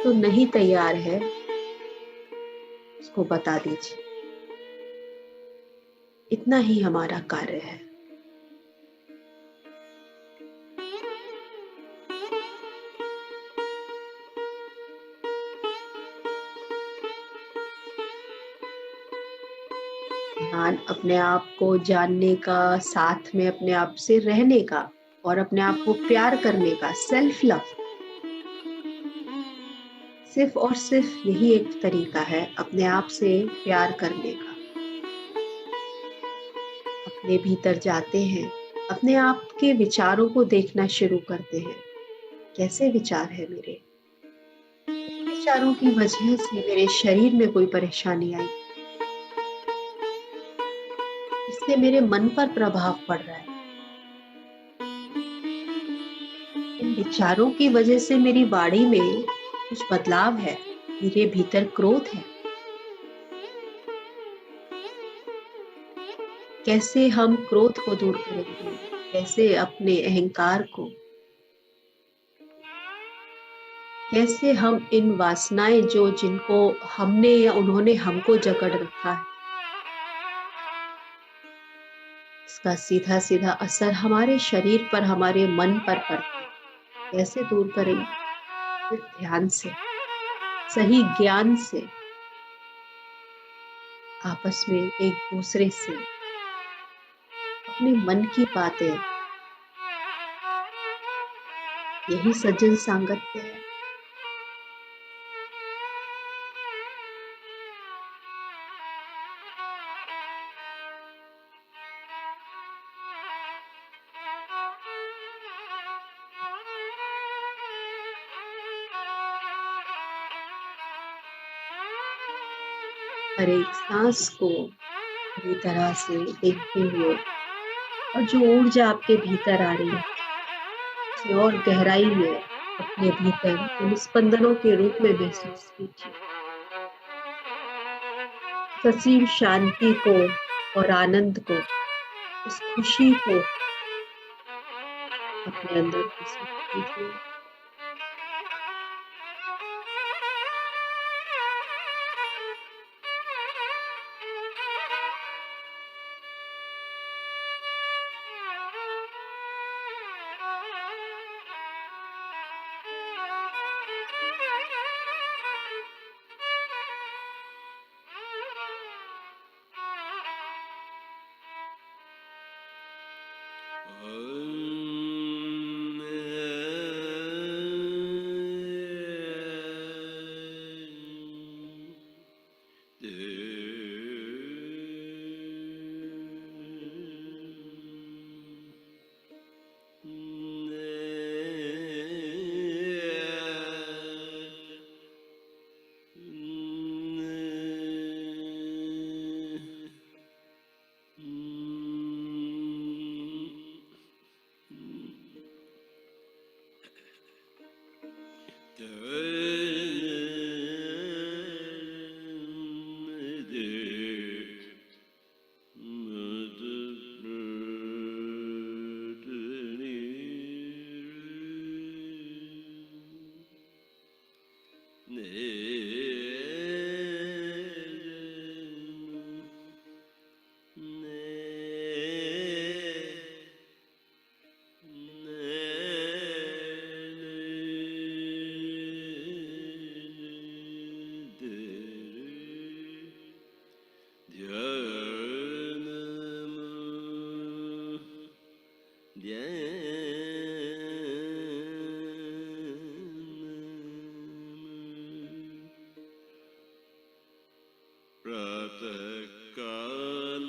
तो नहीं तैयार है उसको बता दीजिए। इतना ही हमारा कार्य है। ध्यान अपने आप को जानने का, साथ में अपने आप से रहने का, और अपने आप को प्यार करने का, सेल्फ लव। सिर्फ और सिर्फ यही एक तरीका है अपने आप से प्यार करने का। अपने भीतर जाते हैं, अपने आप के विचारों को देखना शुरू करते हैं। कैसे विचार है मेरे? विचारों की वजह से मेरे शरीर में कोई परेशानी आई, इससे मेरे मन पर प्रभाव पड़ रहा है। इन विचारों की वजह से मेरी वाणी में कुछ बदलाव है, मेरे भीतर क्रोध है। कैसे हम क्रोध को दूर करेंगे? कैसे अपने अहंकार को, कैसे हम इन वासनाएं जो जिनको हमने या उन्होंने हमको जकड़ रखा है, इसका सीधा सीधा असर हमारे शरीर पर, हमारे मन पर पड़ता है, कैसे दूर करेंगे? सिर्फ ध्यान से, सही ज्ञान से, आपस में एक दूसरे से अपने मन की बातें, यही सज्जन सांगत्य है। हर एक सांस को पूरी तरह से देखते हुए, और जो ऊर्जा आपके भीतर आ रही है उसे और गहराई में अपने भीतर उन स्पंदनों के रूप में महसूस कीजिए। ससीम शांति को और आनंद को, उस खुशी को अपने अंदर महसूस कीजिए। प्रातः काल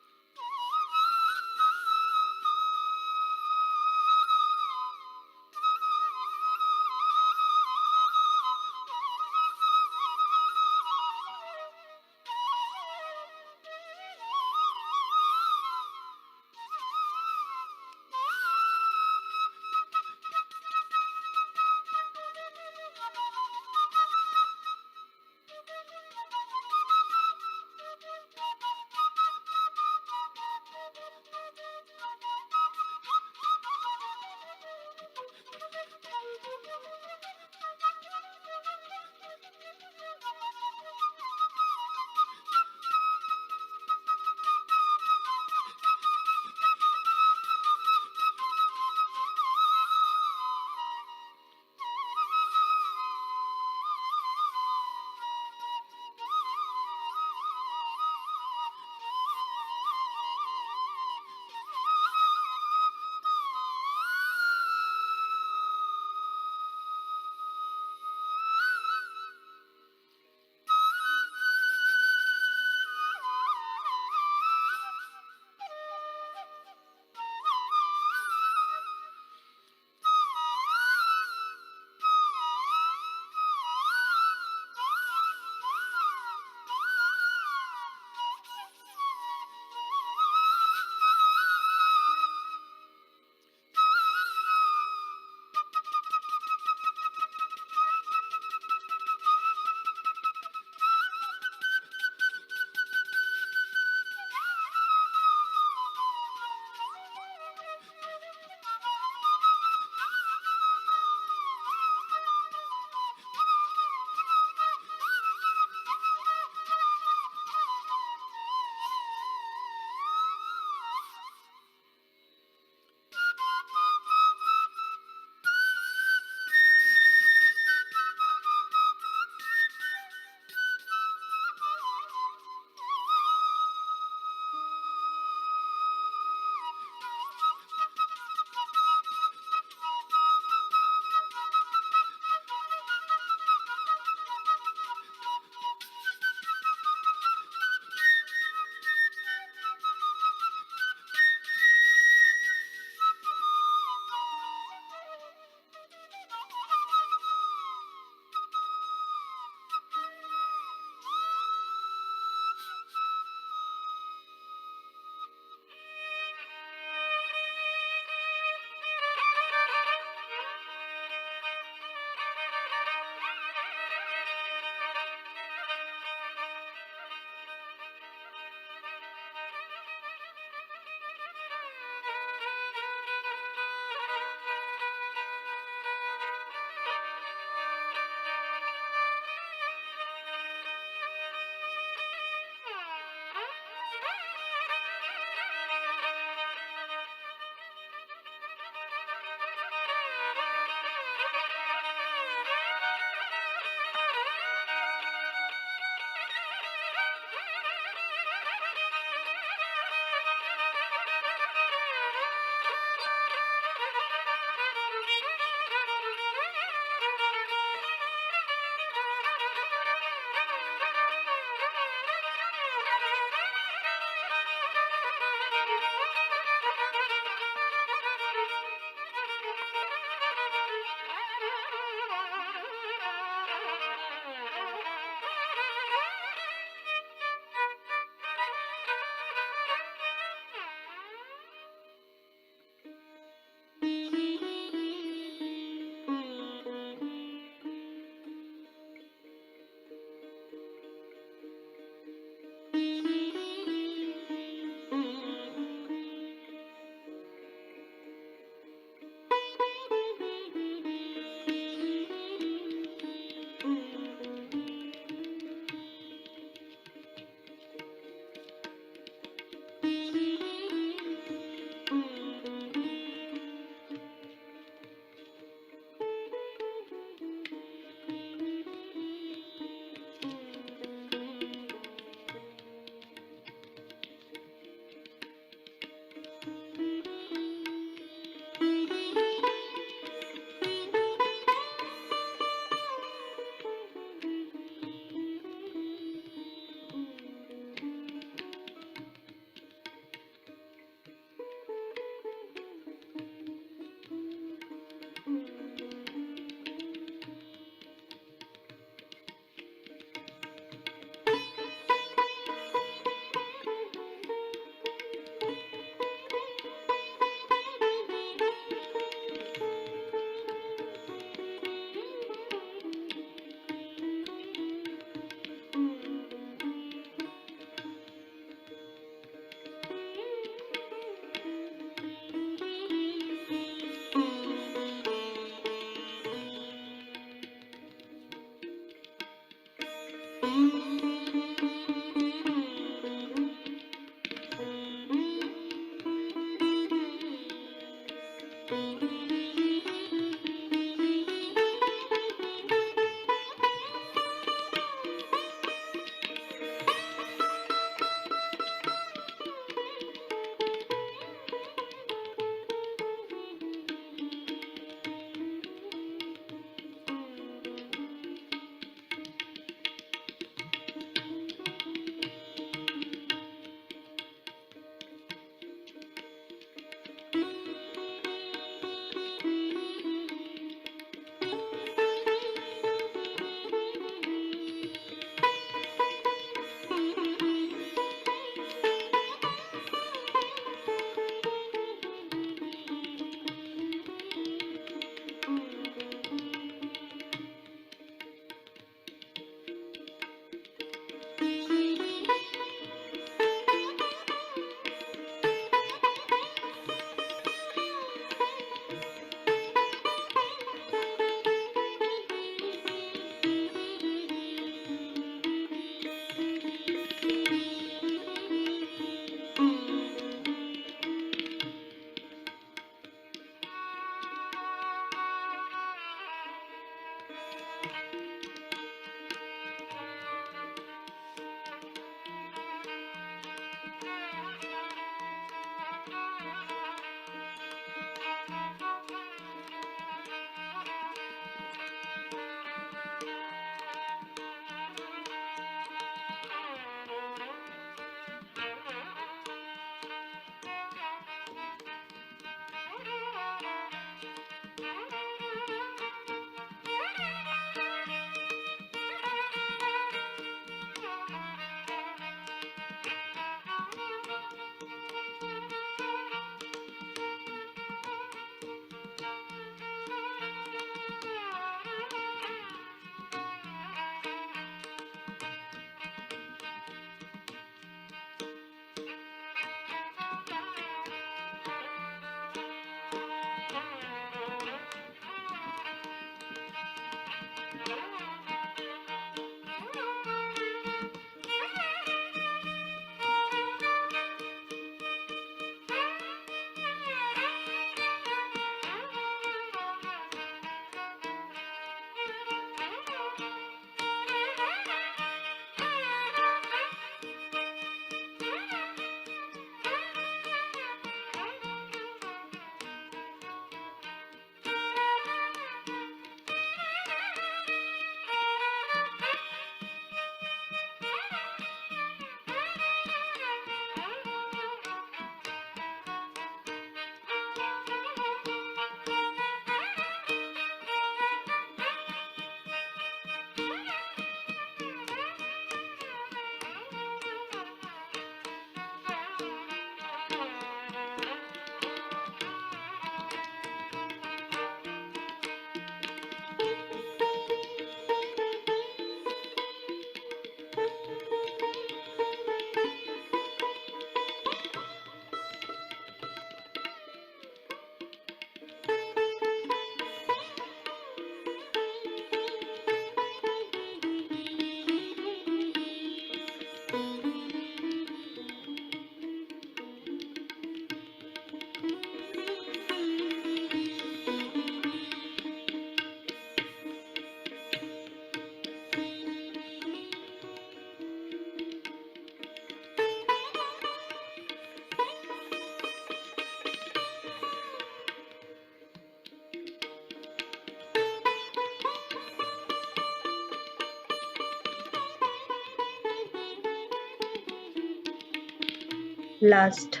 Last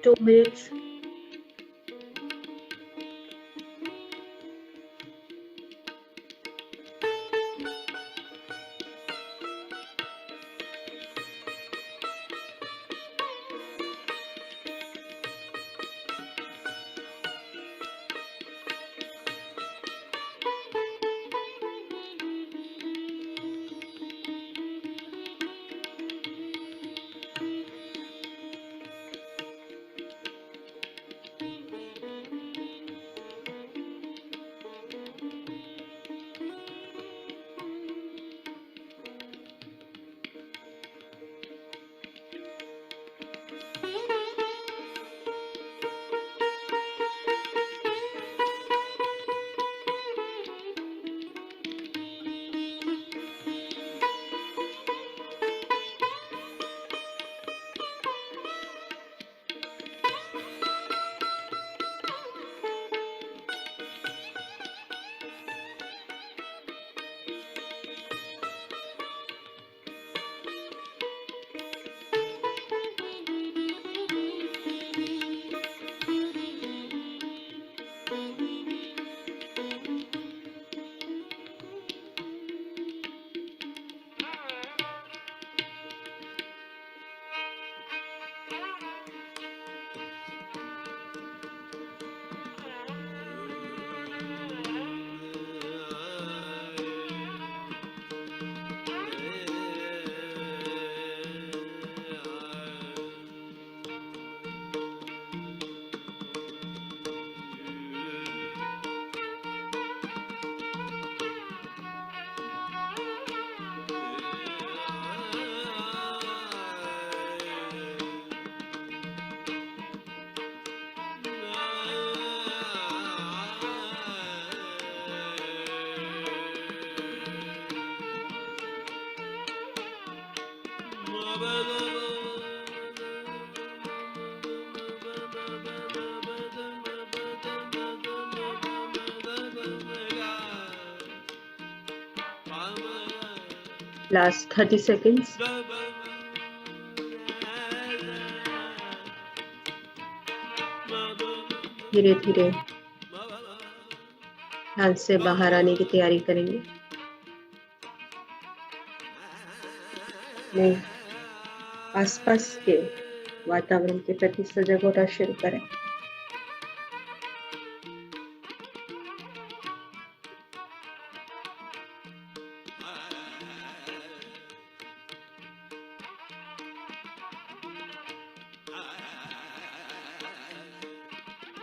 2 minutes. Last 30 seconds. धीरे धीरे ध्यान से बाहर आने की तैयारी करेंगे। अपने आसपास के वातावरण के प्रति सजग होना शुरू करें।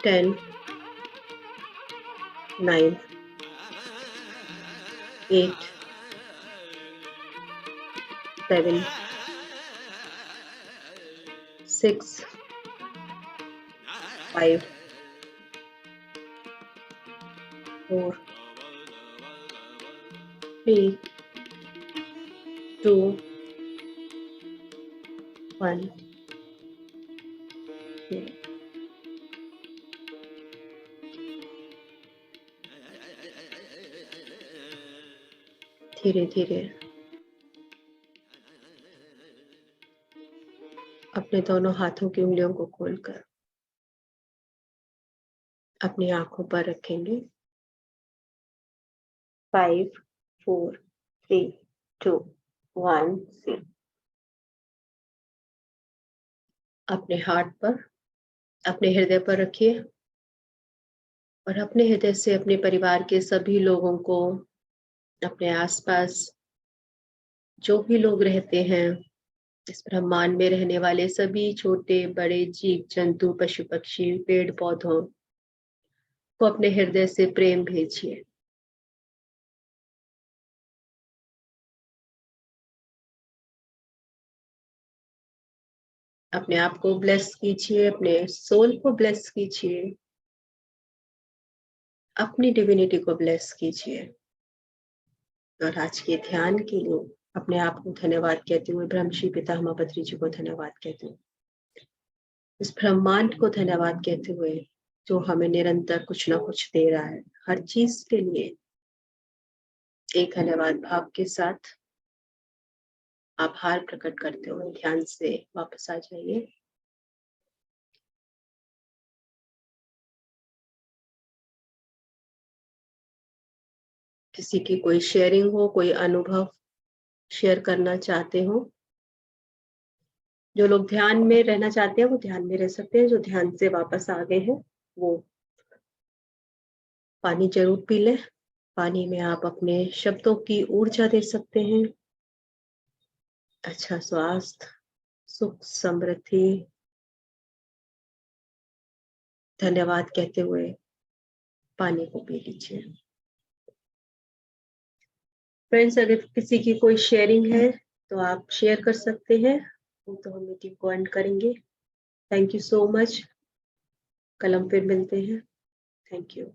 Ten, 9, 8, 7, 6, 5, 4, 3, 2, 1. धीरे धीरे अपने दोनों हाथों की उंगलियों को खोलकर अपनी आंखों पर रखेंगे। 5, 4, 3, 2, 1 से अपने हार्ट पर, अपने हृदय पर रखिए और अपने हृदय से अपने परिवार के सभी लोगों को, अपने आसपास जो भी लोग रहते हैं, इस ब्रह्मांड में रहने वाले सभी छोटे बड़े जीव जंतु, पशु पक्षी, पेड़ पौधों को अपने हृदय से प्रेम भेजिए। अपने आप को ब्लेस कीजिए, अपने सोल को ब्लेस कीजिए, अपनी डिविनिटी को ब्लेस कीजिए। और आज के ध्यान के लिए अपने आप को धन्यवाद कहते हुए ब्रह्मश्री पिता हमापत्री जी को धन्यवाद कहते हुए, इस ब्रह्मांड को धन्यवाद कहते हुए जो हमें निरंतर कुछ ना कुछ दे रहा है, हर चीज के लिए एक धन्यवाद भाव के साथ आभार प्रकट करते हुए ध्यान से वापस आ जाइए। किसी की कोई शेयरिंग हो, कोई अनुभव शेयर करना चाहते हो, जो लोग ध्यान में रहना चाहते हैं वो ध्यान में रह सकते हैं, जो ध्यान से वापस आ गए हैं वो पानी जरूर पी लें। पानी में आप अपने शब्दों की ऊर्जा दे सकते हैं। अच्छा स्वास्थ्य, सुख, समृद्धि, धन्यवाद कहते हुए पानी को पी लीजिए। फ्रेंड्स, अगर किसी की कोई शेयरिंग है तो आप शेयर कर सकते हैं, तो हम मीटिंग को एंड करेंगे। Thank you so much. कल हम फिर मिलते हैं। Thank you.